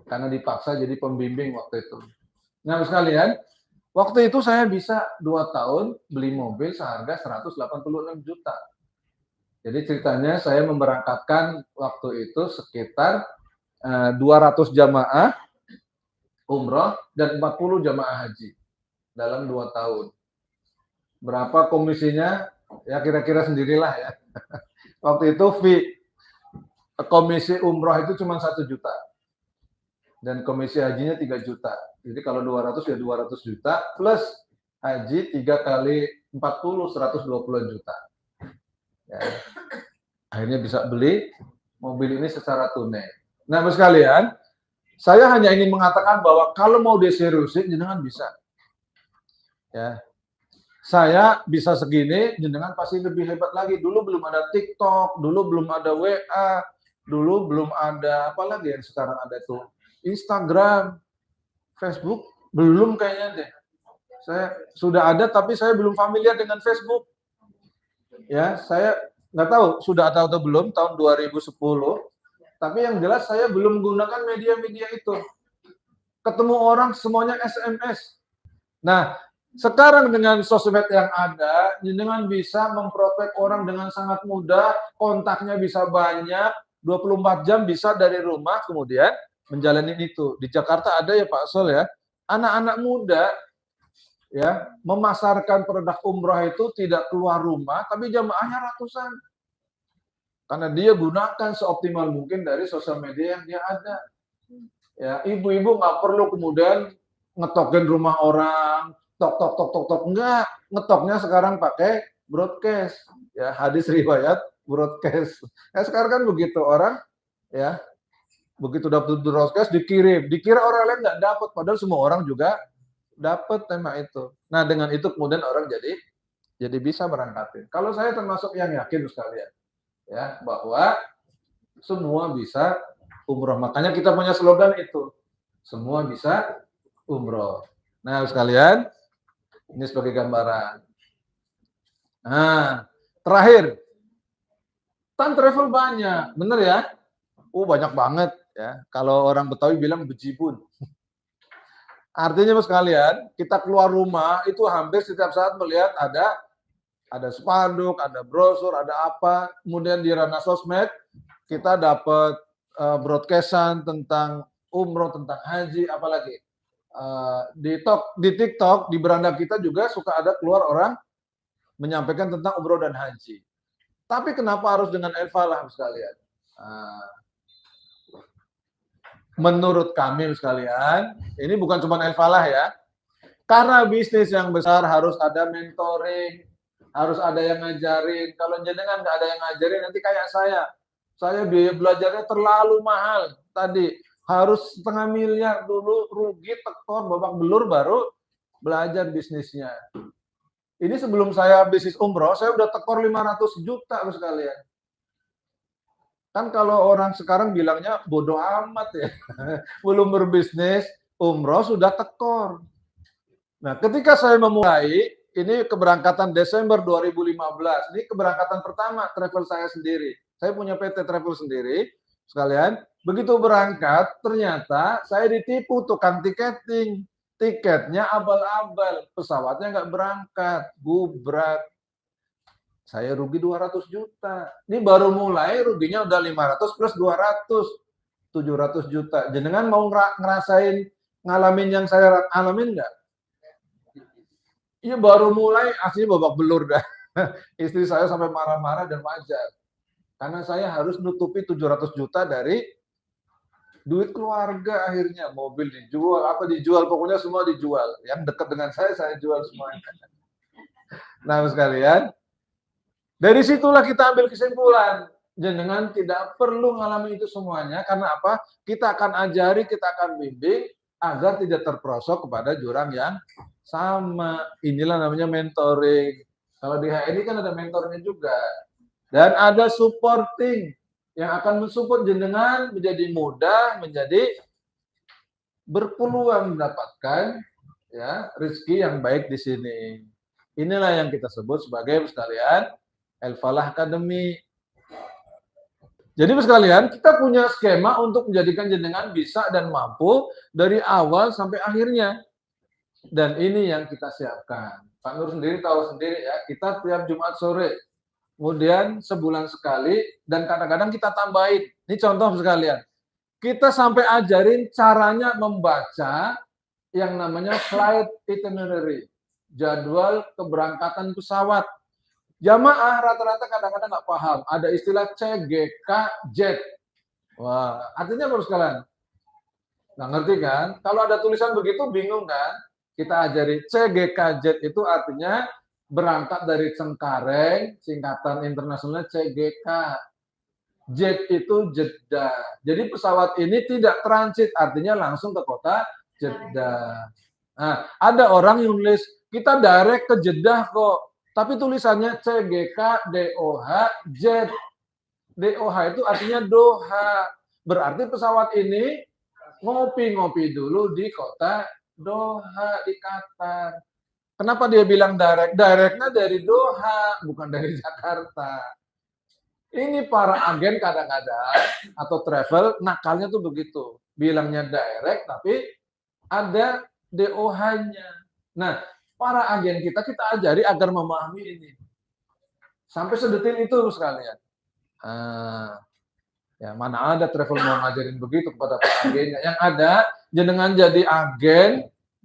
karena dipaksa jadi pembimbing waktu itu. Nah, sekalian, waktu itu saya bisa 2 tahun beli mobil seharga 186 juta. Jadi ceritanya saya memberangkatkan waktu itu sekitar 200 jamaah umroh dan 40 jamaah haji dalam 2 tahun. Berapa komisinya? Ya kira-kira sendirilah ya. Waktu itu komisi umroh itu cuma 1 juta. Dan komisi hajinya 3 juta. Jadi kalau 200 ya 200 juta plus haji 3 kali 40 120 juta. Ya. Akhirnya bisa beli mobil ini secara tunai. Nah, Mas sekalian, saya hanya ingin mengatakan bahwa kalau mau diseriusin jenengan bisa. Ya. Saya bisa segini, jenengan pasti lebih hebat lagi. Dulu belum ada TikTok, dulu belum ada WA, dulu belum ada apa lagi yang sekarang ada tuh. Instagram, Facebook, belum kayaknya deh. Saya sudah ada tapi saya belum familiar dengan Facebook. Ya, saya nggak tahu sudah ada atau belum tahun 2010. Tapi yang jelas saya belum menggunakan media-media itu. Ketemu orang semuanya SMS. Nah, sekarang dengan sosmed yang ada, jenengan bisa memprospek orang dengan sangat mudah, kontaknya bisa banyak, 24 jam bisa dari rumah, kemudian menjalani itu. Di Jakarta ada ya Pak Sol ya, anak-anak muda ya memasarkan produk umroh itu tidak keluar rumah, tapi jamaahnya ratusan. Karena dia gunakan seoptimal mungkin dari sosial media yang dia ada. Ya, ibu-ibu nggak perlu kemudian ngetokin rumah orang, tok, enggak. Ngetoknya sekarang pakai broadcast. Ya, hadis riwayat broadcast. Nah, sekarang kan begitu orang ya. Begitu dapat broadcast dikirim, dikira orang lain nggak dapat, padahal semua orang juga dapat tema itu. Nah, dengan itu kemudian orang jadi bisa berangkatin. Kalau saya termasuk yang yakin sekalian, ya bahwa semua bisa umroh. Makanya kita punya slogan itu, semua bisa umroh. Nah, sekalian, ini sebagai gambaran. Nah, terakhir, time travel banyak, bener ya? Banyak banget. Ya, kalau orang Betawi bilang bejibun. Artinya Mas sekalian, kita keluar rumah itu hampir setiap saat melihat ada Ada spanduk, ada brosur, ada apa. Kemudian di ranah sosmed kita dapat broadcastan tentang umroh, tentang haji, apalagi di TikTok di beranda kita juga suka ada keluar orang menyampaikan tentang umroh dan haji. Tapi kenapa harus dengan Al-Falah sekalian? Menurut kami sekalian, ini bukan cuma Al-Falah ya. Karena bisnis yang besar harus ada mentoring, harus ada yang ngajarin. Kalau jenengan nggak ada yang ngajarin, nanti kayak saya biaya belajarnya terlalu mahal. Tadi harus 0,5 miliar dulu, rugi, tekor, babak belur, baru belajar bisnisnya. Ini sebelum saya bisnis umroh, saya udah tekor 500 juta sekalian. Kan kalau orang sekarang bilangnya bodoh amat ya. Belum berbisnis, umroh sudah tekor. Nah, ketika saya memulai, ini keberangkatan Desember 2015, ini keberangkatan pertama travel saya sendiri. Saya punya PT travel sendiri, sekalian. Begitu berangkat, ternyata saya ditipu tukang tiketing. Tiketnya abal-abal, pesawatnya nggak berangkat, gubrak. Saya rugi 200 juta. Ini baru mulai, ruginya udah 500 plus 200, 700 juta. Jenengan mau ngerasain, ngalamin yang saya alamin nggak? Iya baru mulai aslinya babak belur dah. Istri saya sampai marah-marah dan wajar. Karena saya harus nutupi 700 juta dari duit keluarga akhirnya. Mobil dijual, apa dijual, pokoknya semua dijual. Yang dekat dengan saya jual semuanya. Nah sekalian, dari situlah kita ambil kesimpulan. Jenengan tidak perlu ngalami itu semuanya. Karena apa? Kita akan ajari, kita akan bimbing agar tidak terperosok kepada jurang yang sama. Inilah namanya mentoring. Kalau di HNI kan ada mentornya juga. Dan ada supporting yang akan mensupport jenengan menjadi mudah, menjadi berpeluang mendapatkan ya rezeki yang baik di sini. Inilah yang kita sebut sebagai sekalian Al-Falah Academy. Jadi sekalian, kita punya skema untuk menjadikan jenengan bisa dan mampu dari awal sampai akhirnya. Dan ini yang kita siapkan. Pak Nur sendiri tahu sendiri ya, kita tiap Jumat sore, kemudian sebulan sekali, dan kadang-kadang kita tambahin. Ini contoh sekalian. Kita sampai ajarin caranya membaca yang namanya flight itinerary, jadwal keberangkatan pesawat. Jamaah rata-rata kadang-kadang nggak paham. Ada istilah CGK jet. Wah, artinya apa sekalian? Nggak ngerti kan? Kalau ada tulisan begitu bingung kan? Kita ajari CGK jet itu artinya berangkat dari Cengkareng, singkatan internasionalnya CGK. Jet itu Jeddah. Jadi pesawat ini tidak transit, artinya langsung ke kota Jeddah. Nah, ada orang yang nulis kita direct ke Jeddah kok. Tapi tulisannya CGK DOH Jet. DOH itu artinya Doha. Berarti pesawat ini ngopi-ngopi dulu di kota Doha di Qatar. Kenapa dia bilang direct? Directnya dari Doha, bukan dari Jakarta. Ini para agen kadang-kadang atau travel nakalnya tuh begitu. Bilangnya direct tapi ada DOH-nya. Nah, para agen kita ajari agar memahami ini. Sampai sedetil itu sekalian. Ya, mana ada travel mau ngajarin begitu kepada para agennya. Yang ada, jenengan jadi agen,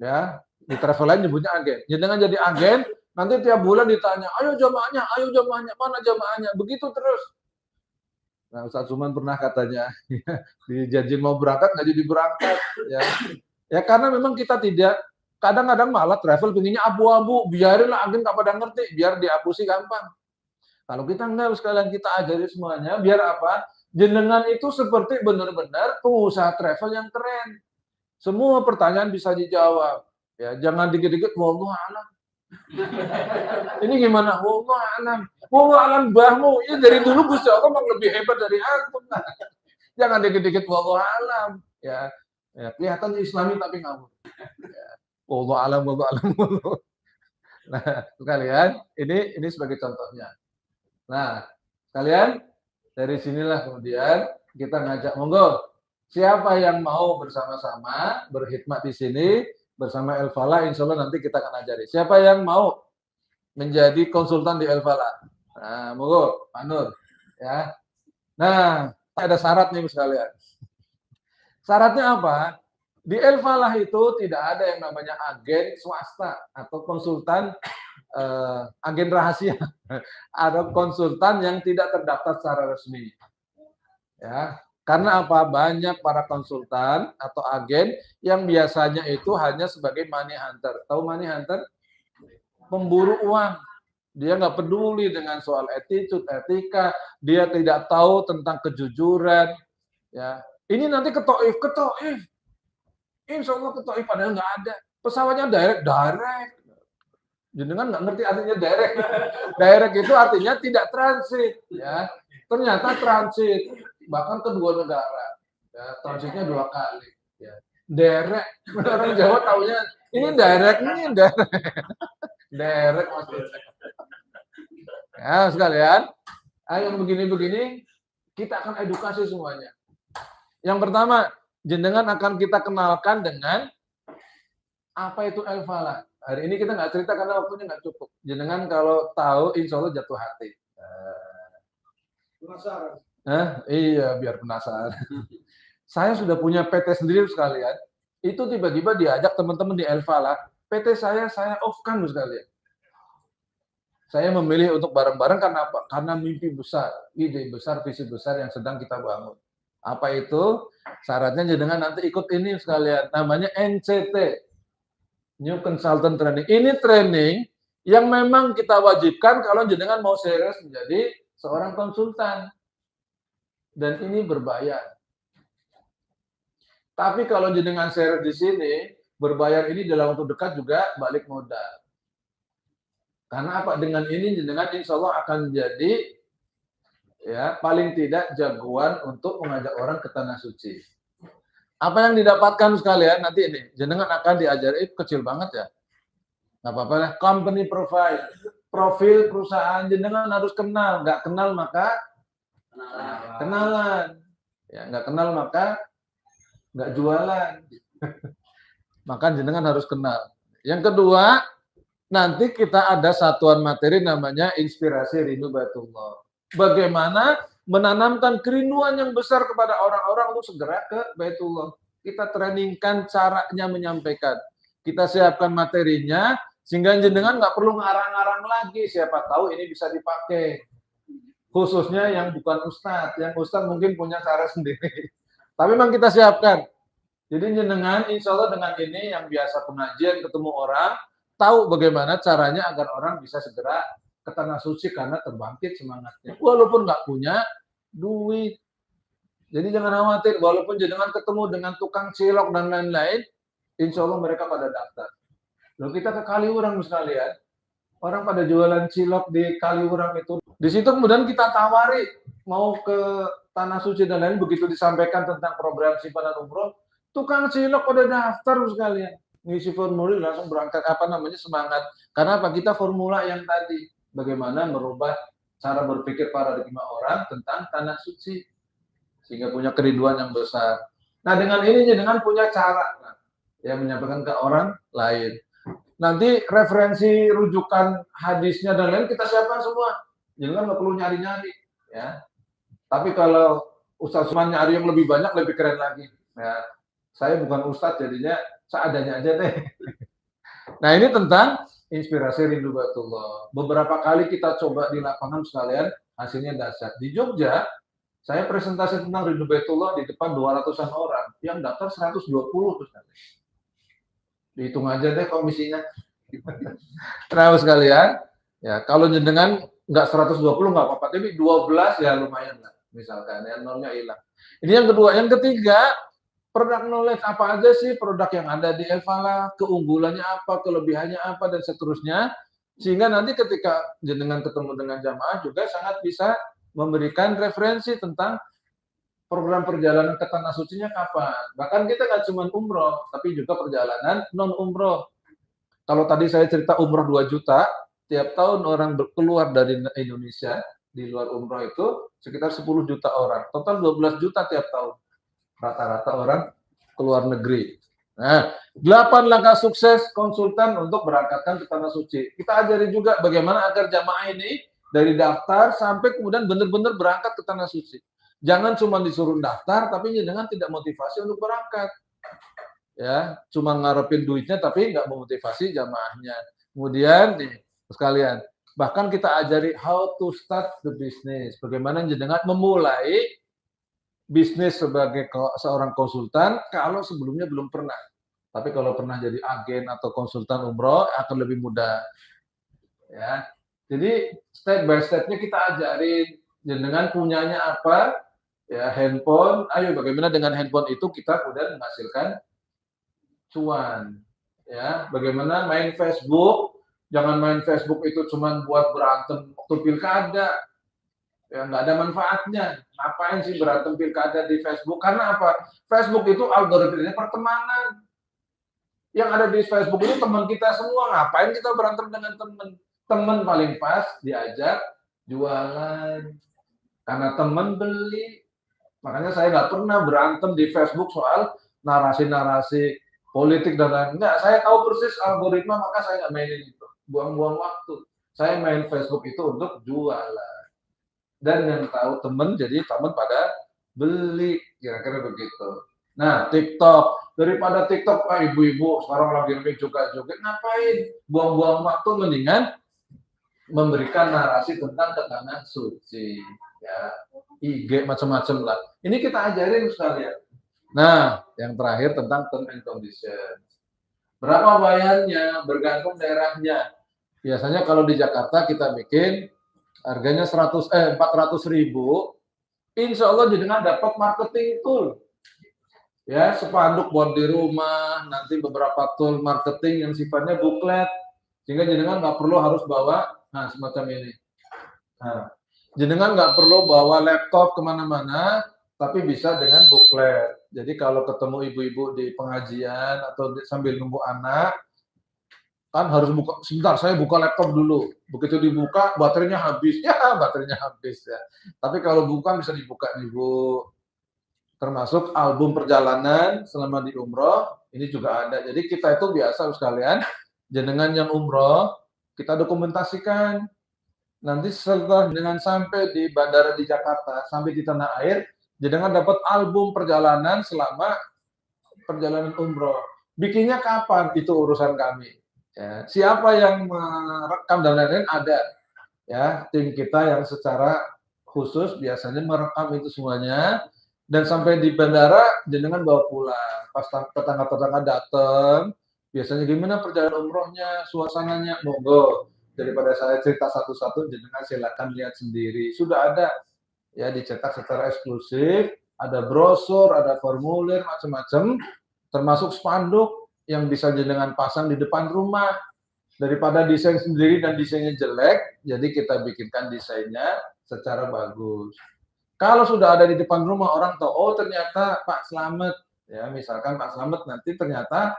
ya di travel lain nyebutnya agen. Jenengan jadi agen, nanti tiap bulan ditanya, ayo jamaahnya, mana jamaahnya. Begitu terus. Nah, Ustaz Suman pernah katanya, dijanji mau berangkat, nggak jadi berangkat. Ya karena memang kita tidak, kadang-kadang malah travel pengennya abu-abu, biarinlah agen nggak pada ngerti, biar dihapusi gampang. Kalau kita enggak sekalian kita ajari semuanya, biar apa? Jenengan itu seperti benar-benar pengusaha travel yang keren. Semua pertanyaan bisa dijawab. Ya, jangan dikit-dikit wallahu alam. Ini gimana? Wallahu alam. Wallahu alam bahmu. Ya dari dulu Gusti Allah memang lebih hebat dari aku. Jangan dikit-dikit wallahu alam. Ya, kelihatan Islami tapi ngawur. Ya. Wallahu alam, wallahu alam. Nah, sekalian, ini sebagai contohnya. Nah, kalian dari sinilah kemudian kita ngajak monggo siapa yang mau bersama-sama berkhidmat di sini bersama Al-Falah, insya Allah nanti kita akan ajari. Siapa yang mau menjadi konsultan di El-Falah. Nah, monggo, Pak Nur. Ya. Nah, ada syarat nih sekalian. Syaratnya apa? Di El-Falah itu tidak ada yang namanya agen swasta atau konsultan agen rahasia. Ada konsultan yang tidak terdaftar secara resmi. Ya, karena apa? Banyak para konsultan atau agen yang biasanya itu hanya sebagai money hunter. Tahu money hunter? Pemburu uang. Dia nggak peduli dengan soal attitude, etika. Dia tidak tahu tentang kejujuran. Ya, ini nanti ketoif. Insya Allah ketoif padahal nggak ada. Pesawatnya direct. Jenengan nggak ngerti artinya direct. Direct itu artinya tidak transit. Ya, ternyata transit. Bahkan kedua negara. Ya, transitnya 2 kali. Ya. Direct. Orang Jawa taunya ini direct. Direct maksudnya. Ya sekalian, ayo begini-begini kita akan edukasi semuanya. Yang pertama, jenengan akan kita kenalkan dengan apa itu El-Falah. Hari ini kita nggak cerita karena waktunya nggak cukup. Jenengan kalau tahu, insya Allah jatuh hati. Penasaran. Iya, biar penasaran. Saya sudah punya PT sendiri sekalian. Itu tiba-tiba diajak teman-teman di El-Falah. PT saya off-kan sekalian. Saya memilih untuk bareng-bareng karena apa? Karena mimpi besar, ide besar, visi besar yang sedang kita bangun. Apa itu? Syaratnya jenengan nanti ikut ini sekalian. Namanya NCT, New Consultant Training. Ini training yang memang kita wajibkan kalau jenengan mau serius menjadi seorang konsultan. Dan ini berbayar. Tapi kalau jenengan serius di sini, berbayar ini dalam waktu dekat juga balik modal. Karena apa? Dengan ini jenengan insya Allah akan jadi ya paling tidak jagoan untuk mengajak orang ke tanah suci. Apa yang didapatkan sekalian nanti ini jenengan akan diajari kecil banget ya. Nggak apa-apa lah. Company profile, profil perusahaan jenengan harus kenal. Nggak kenal maka kenalan. Ya nggak kenal maka nggak jualan. Maka jenengan harus kenal. Yang kedua, nanti kita ada satuan materi namanya Inspirasi Rindu Baitullah. Bagaimana menanamkan kerinduan yang besar kepada orang-orang untuk segera ke Baitullah. Kita trainingkan caranya menyampaikan. Kita siapkan materinya, sehingga jenengan nggak perlu ngarang-ngarang lagi. Siapa tahu ini bisa dipakai. Khususnya yang bukan ustadz. Yang ustadz mungkin punya cara sendiri. Tapi memang kita siapkan. Jadi jenengan insya Allah dengan ini yang biasa pengajian ketemu orang, tahu bagaimana caranya agar orang bisa segera ke tanah suci karena terbangkit semangatnya. Walaupun nggak punya duit. Jadi jangan khawatir, walaupun jenengan ketemu dengan tukang cilok dan lain-lain, insya Allah mereka pada daftar. Lalu kita ke Kaliurang sekalian, orang pada jualan cilok di Kaliurang itu. Di situ kemudian kita tawari, mau ke tanah suci dan lain, begitu disampaikan tentang program simpanan umroh, tukang cilok pada daftar sekalian. Ngisi formulir langsung berangkat semangat. Karena apa? Kita formula yang tadi bagaimana merubah cara berpikir paradigma orang tentang tanah suci sehingga punya kerinduan yang besar. Nah, dengan ini dengan punya cara ya menyampaikan ke orang lain. Nanti referensi rujukan hadisnya dan lain kita siapkan semua. Jangan nggak perlu nyari-nyari ya. Tapi kalau Ustaz Usman nyari yang lebih banyak lebih keren lagi. Ya, saya bukan ustadz jadinya seadanya aja deh. Nah ini tentang Inspirasi Rindu Baitullah. Beberapa kali kita coba di lapangan sekalian, hasilnya dahsyat. Di Jogja, saya presentasi tentang Rindu Baitullah di depan 200-an orang. Yang daftar 120. Dihitung aja deh komisinya. Terus sekalian, ya kalau jenengan nggak 120 nggak apa-apa, tapi 12 ya lumayan lah. Misalkan ya nolnya hilang. Ini yang kedua. Yang ketiga, produk knowledge apa aja sih produk yang ada di El-Falah, keunggulannya apa, kelebihannya apa, dan seterusnya. Sehingga nanti ketika jenengan ketemu dengan jamaah juga sangat bisa memberikan referensi tentang program perjalanan ke tanah sucinya kapan. Bahkan kita nggak cuma umroh, tapi juga perjalanan non-umroh. Kalau tadi saya cerita umroh 2 juta, tiap tahun orang keluar dari Indonesia, di luar umroh itu sekitar 10 juta orang. Total 12 juta tiap tahun. Rata-rata orang ke luar negeri. Nah, 8 langkah sukses konsultan untuk berangkatkan ke Tanah Suci. Kita ajari juga bagaimana agar jamaah ini dari daftar sampai kemudian benar-benar berangkat ke Tanah Suci. Jangan cuma disuruh daftar, tapi dengan tidak motivasi untuk berangkat. Ya, cuma ngarepin duitnya, tapi nggak memotivasi jamaahnya. Kemudian nih, sekalian, bahkan kita ajari how to start the business. Bagaimana jenengan memulai bisnis sebagai seorang konsultan kalau sebelumnya belum pernah. Tapi kalau pernah jadi agen atau konsultan umroh akan lebih mudah. Ya. Jadi step by step-nya kita ajarin jenengan punyanya apa, ya handphone. Ayo bagaimana dengan handphone itu kita kemudian menghasilkan cuan. Ya, bagaimana main Facebook? Jangan main Facebook itu cuma buat berantem waktu pilkada. Ya nggak ada manfaatnya. Ngapain sih berantem pilkada di Facebook? Karena apa? Facebook itu algoritmanya pertemanan. Yang ada di Facebook itu teman kita semua. Ngapain kita berantem dengan teman? Teman paling pas diajak jualan. Karena teman beli. Makanya saya nggak pernah berantem di Facebook soal narasi-narasi politik dan lain. Enggak, saya tahu persis algoritma, maka saya nggak mainin itu. Buang-buang waktu. Saya main Facebook itu untuk jualan. Dan yang tahu teman jadi teman pada beli, kira-kira begitu. Nah, TikTok, daripada TikTok ibu-ibu sekarang lagi joget-joget, ngapain? Buang-buang waktu, mendingan memberikan narasi tentang Tanah Suci, ya IG macam-macam lah. Ini kita ajarin sekalian. Nah, yang terakhir tentang term and condition. Berapa bayarnya? Bergantung daerahnya. Biasanya kalau di Jakarta kita bikin harganya 400.000, insya Allah jenengan dapat marketing tool. Ya, spanduk buat di rumah, nanti beberapa tool marketing yang sifatnya buklet, sehingga jenengan nggak perlu harus bawa, nah semacam ini. Nah, jenengan nggak perlu bawa laptop kemana-mana, tapi bisa dengan buklet. Jadi kalau ketemu ibu-ibu di pengajian atau sambil nunggu anak, kan harus buka, sebentar saya buka laptop dulu. Begitu dibuka, baterainya habis. Ya, baterainya habis ya. Tapi kalau buka bisa dibuka nih Bu. Termasuk album perjalanan selama di umroh, ini juga ada. Jadi kita itu biasa sekalian, jenengan yang umroh, kita dokumentasikan. Nanti setelah dengan sampai di bandara di Jakarta, sampai di tanah air, jenengan dapat album perjalanan selama perjalanan umroh. Bikinnya kapan? Itu urusan kami. Ya, siapa yang merekam dan lain-lain ada. Ya, tim kita yang secara khusus biasanya merekam itu semuanya. Dan sampai di bandara, jenengan bawa pulang. Pas tetangga-tetangga datang, biasanya gimana perjalanan umrohnya, suasananya, monggo. Daripada saya cerita satu-satu, jenengan silakan lihat sendiri. Sudah ada ya dicetak secara eksklusif, ada brosur, ada formulir, macam-macam, termasuk spanduk yang bisa jenengan pasang di depan rumah. Daripada desain sendiri dan desainnya jelek, jadi kita bikinkan desainnya secara bagus. Kalau sudah ada di depan rumah, orang tahu, oh ternyata Pak Slamet, ya misalkan Pak Slamet nanti ternyata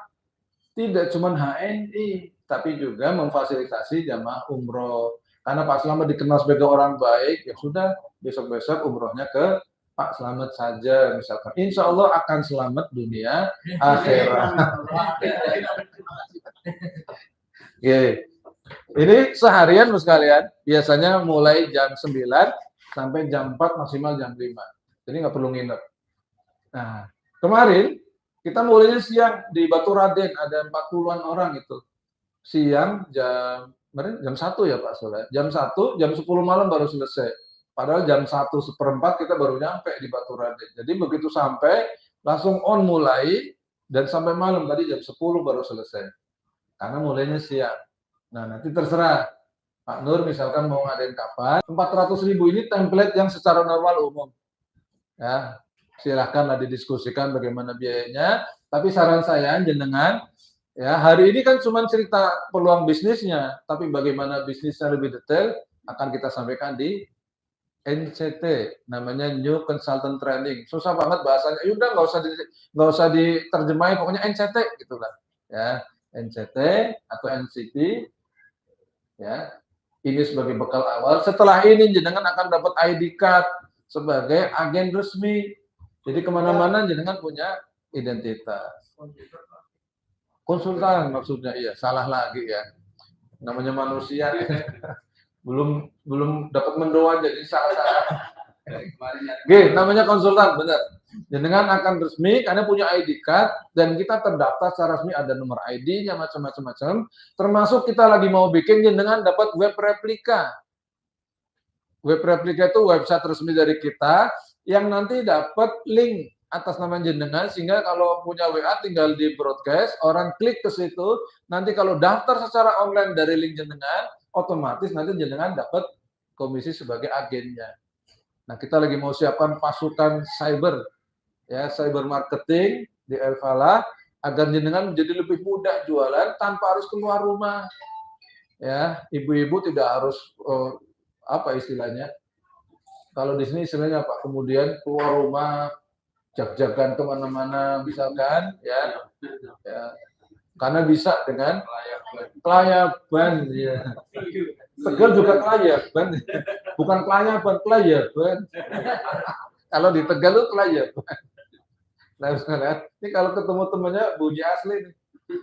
tidak cuma HNI, tapi juga memfasilitasi jamaah umroh. Karena Pak Slamet dikenal sebagai orang baik, ya sudah besok-besok umrohnya ke Pak Slamet saja, misalkan. Insya Allah akan selamat dunia akhirat. Oke. Ini seharian sekalian, biasanya mulai jam 9 sampai jam 4 maksimal jam 5. Jadi nggak perlu nginep. Nah, kemarin kita mulainya siang di Batu Raden, ada 40-an orang itu. Siang jam 1 ya Pak Soleh. Jam 1, jam 10 malam baru selesai. Padahal jam 1:04 kita baru nyampe di Batu Raden. Jadi begitu sampai langsung on mulai dan sampai malam tadi jam 10 baru selesai. Karena mulainya siang. Nah, nanti terserah Pak Nur misalkan mau ngadain kapan, 400.000 ini template yang secara normal umum. Ya, silahkanlah didiskusikan bagaimana biayanya. Tapi saran saya jenengan, ya hari ini kan cuma cerita peluang bisnisnya, tapi bagaimana bisnisnya lebih detail akan kita sampaikan di NCT, namanya New Consultant Training. Susah banget bahasanya. Yaudah nggak usah diterjemahin, pokoknya NCT gitulah. Ya, NCT atau NCT, ya. Ini sebagai bekal awal. Setelah ini jenengan akan dapat ID card sebagai agen resmi. Jadi kemana-mana jenengan punya identitas. Konsultan maksudnya, iya, salah lagi ya. Namanya manusia belum dapat mendoan jadi salah. Oke, namanya konsultan, benar. Jenengan akan resmi karena punya ID card dan kita terdaftar secara resmi, ada nomor ID-nya macam-macam. Termasuk kita lagi mau bikin jenengan dapat web replika. Web replika itu website resmi dari kita yang nanti dapat link atas nama jenengan, sehingga kalau punya WA tinggal di broadcast, orang klik ke situ, nanti kalau daftar secara online dari link jenengan, otomatis nanti jenengan dapat komisi sebagai agennya. Nah, kita lagi mau siapkan pasukan cyber, ya, cyber marketing di El Falah, agar jenengan menjadi lebih mudah jualan tanpa harus keluar rumah. Ya, ibu-ibu tidak harus apa istilahnya? Kalau di sini istilahnya apa? Kemudian keluar rumah, jag-jagan kemana-mana, misalkan, ya, karena bisa dengan kelayaban, ya. Tegal juga kelayaban, bukan kelayaban, kelayaban. Kalau di Tegal itu kelayaban. Nah, sekalian, ini kalau ketemu temannya bunyi asli nih.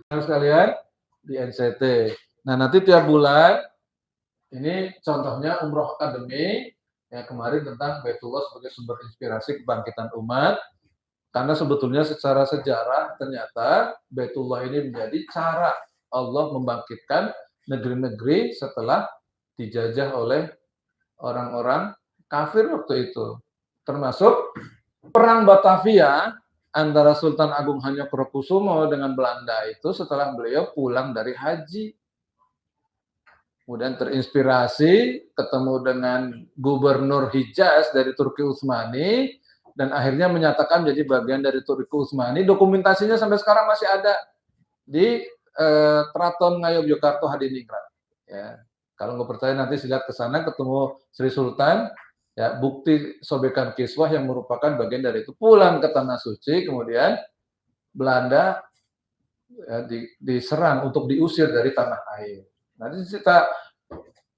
Nah, sekalian di NCT. Nah, nanti tiap bulan ini contohnya Umroh Academy ya, kemarin tentang Baitullah sebagai sumber inspirasi kebangkitan umat. Karena sebetulnya secara sejarah ternyata Baitullah ini menjadi cara Allah membangkitkan negeri-negeri setelah dijajah oleh orang-orang kafir waktu itu. Termasuk perang Batavia antara Sultan Agung Hanyokrokusumo dengan Belanda itu setelah beliau pulang dari haji. Kemudian terinspirasi, ketemu dengan Gubernur Hijaz dari Turki Utsmani, dan akhirnya menyatakan jadi bagian dari Turki Utsmani. Dokumentasinya sampai sekarang masih ada di Keraton Ngayogyakarta Hadiningrat. Ya. Kalau nggak percaya nanti silat ke sana ketemu Sri Sultan, ya, bukti sobekan kiswah yang merupakan bagian dari itu. Pulang ke Tanah Suci, kemudian Belanda ya, diserang untuk diusir dari tanah air. Nanti kita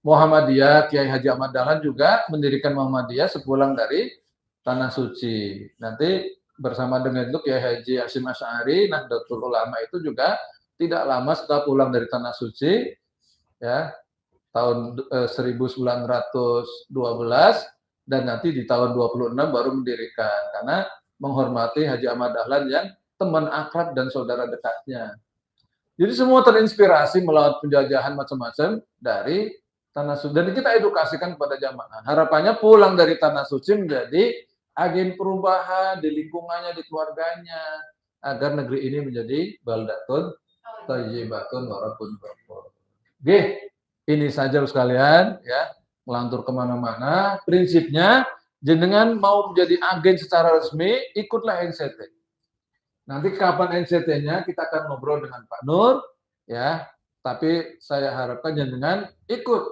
Muhammadiyah, Kiai Haji Ahmad Dahlan juga mendirikan Muhammadiyah sepulang dari Tanah Suci. Nanti bersama dengan itu Kiai Haji Hasyim Asy'ari, Nahdlatul Ulama itu juga tidak lama setelah pulang dari Tanah Suci, ya, tahun 1912, dan nanti di tahun 26 baru mendirikan, karena menghormati Haji Ahmad Dahlan yang teman akrab dan saudara dekatnya. Jadi semua terinspirasi melawan penjajahan macam-macam dari Tanah Suci, dan kita edukasikan kepada jamaah. Harapannya pulang dari Tanah Suci menjadi agen perubahan di lingkungannya, di keluarganya, agar negeri ini menjadi baldatun thayyibatun wa rabbun ghafur. Oke. Ini saja sekalian, ya, melantur kemana-mana. Prinsipnya, jenengan mau menjadi agen secara resmi, ikutlah NCT. Nanti kapan NCT-nya kita akan ngobrol dengan Pak Nur, ya. Tapi saya harapkan jenengan ikut.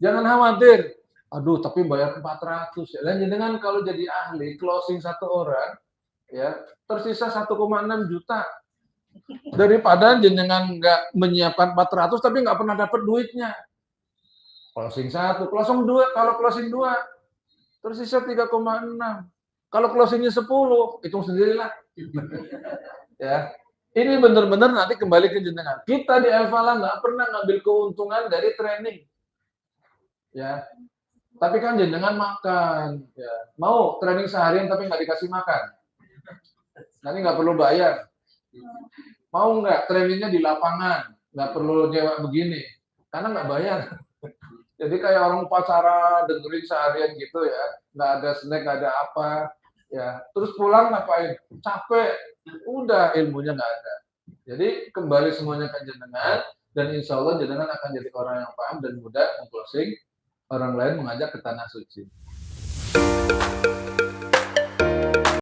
Jangan khawatir. Aduh, tapi bayar 400. Ya. Dan jenengan kalau jadi ahli closing satu orang, ya, tersisa 1,6 juta. Daripada jenengan nggak menyiapkan 400 tapi nggak pernah dapat duitnya. Closing 1, closing 2, kalau closing 2 tersisa 3,6. Kalau closingnya 10, hitung sendirilah. Ya. Ini benar-benar nanti kembali ke jenengan. Kita di El Falah nggak pernah ngambil keuntungan dari training. Ya. Tapi kan jenengan makan. Ya. Mau training seharian tapi nggak dikasih makan. Nanti nggak perlu bayar. Mau nggak trainingnya di lapangan, nggak perlu nyewa begini, karena nggak bayar. Jadi kayak orang upacara dengerin seharian gitu ya, nggak ada snack, nggak ada apa, ya. Terus pulang ngapain? Capek, udah ilmunya nggak ada. Jadi kembali semuanya ke jenengan, dan insya Allah jenengan akan jadi orang yang paham dan mudah meng-closing orang lain mengajak ke Tanah Suci.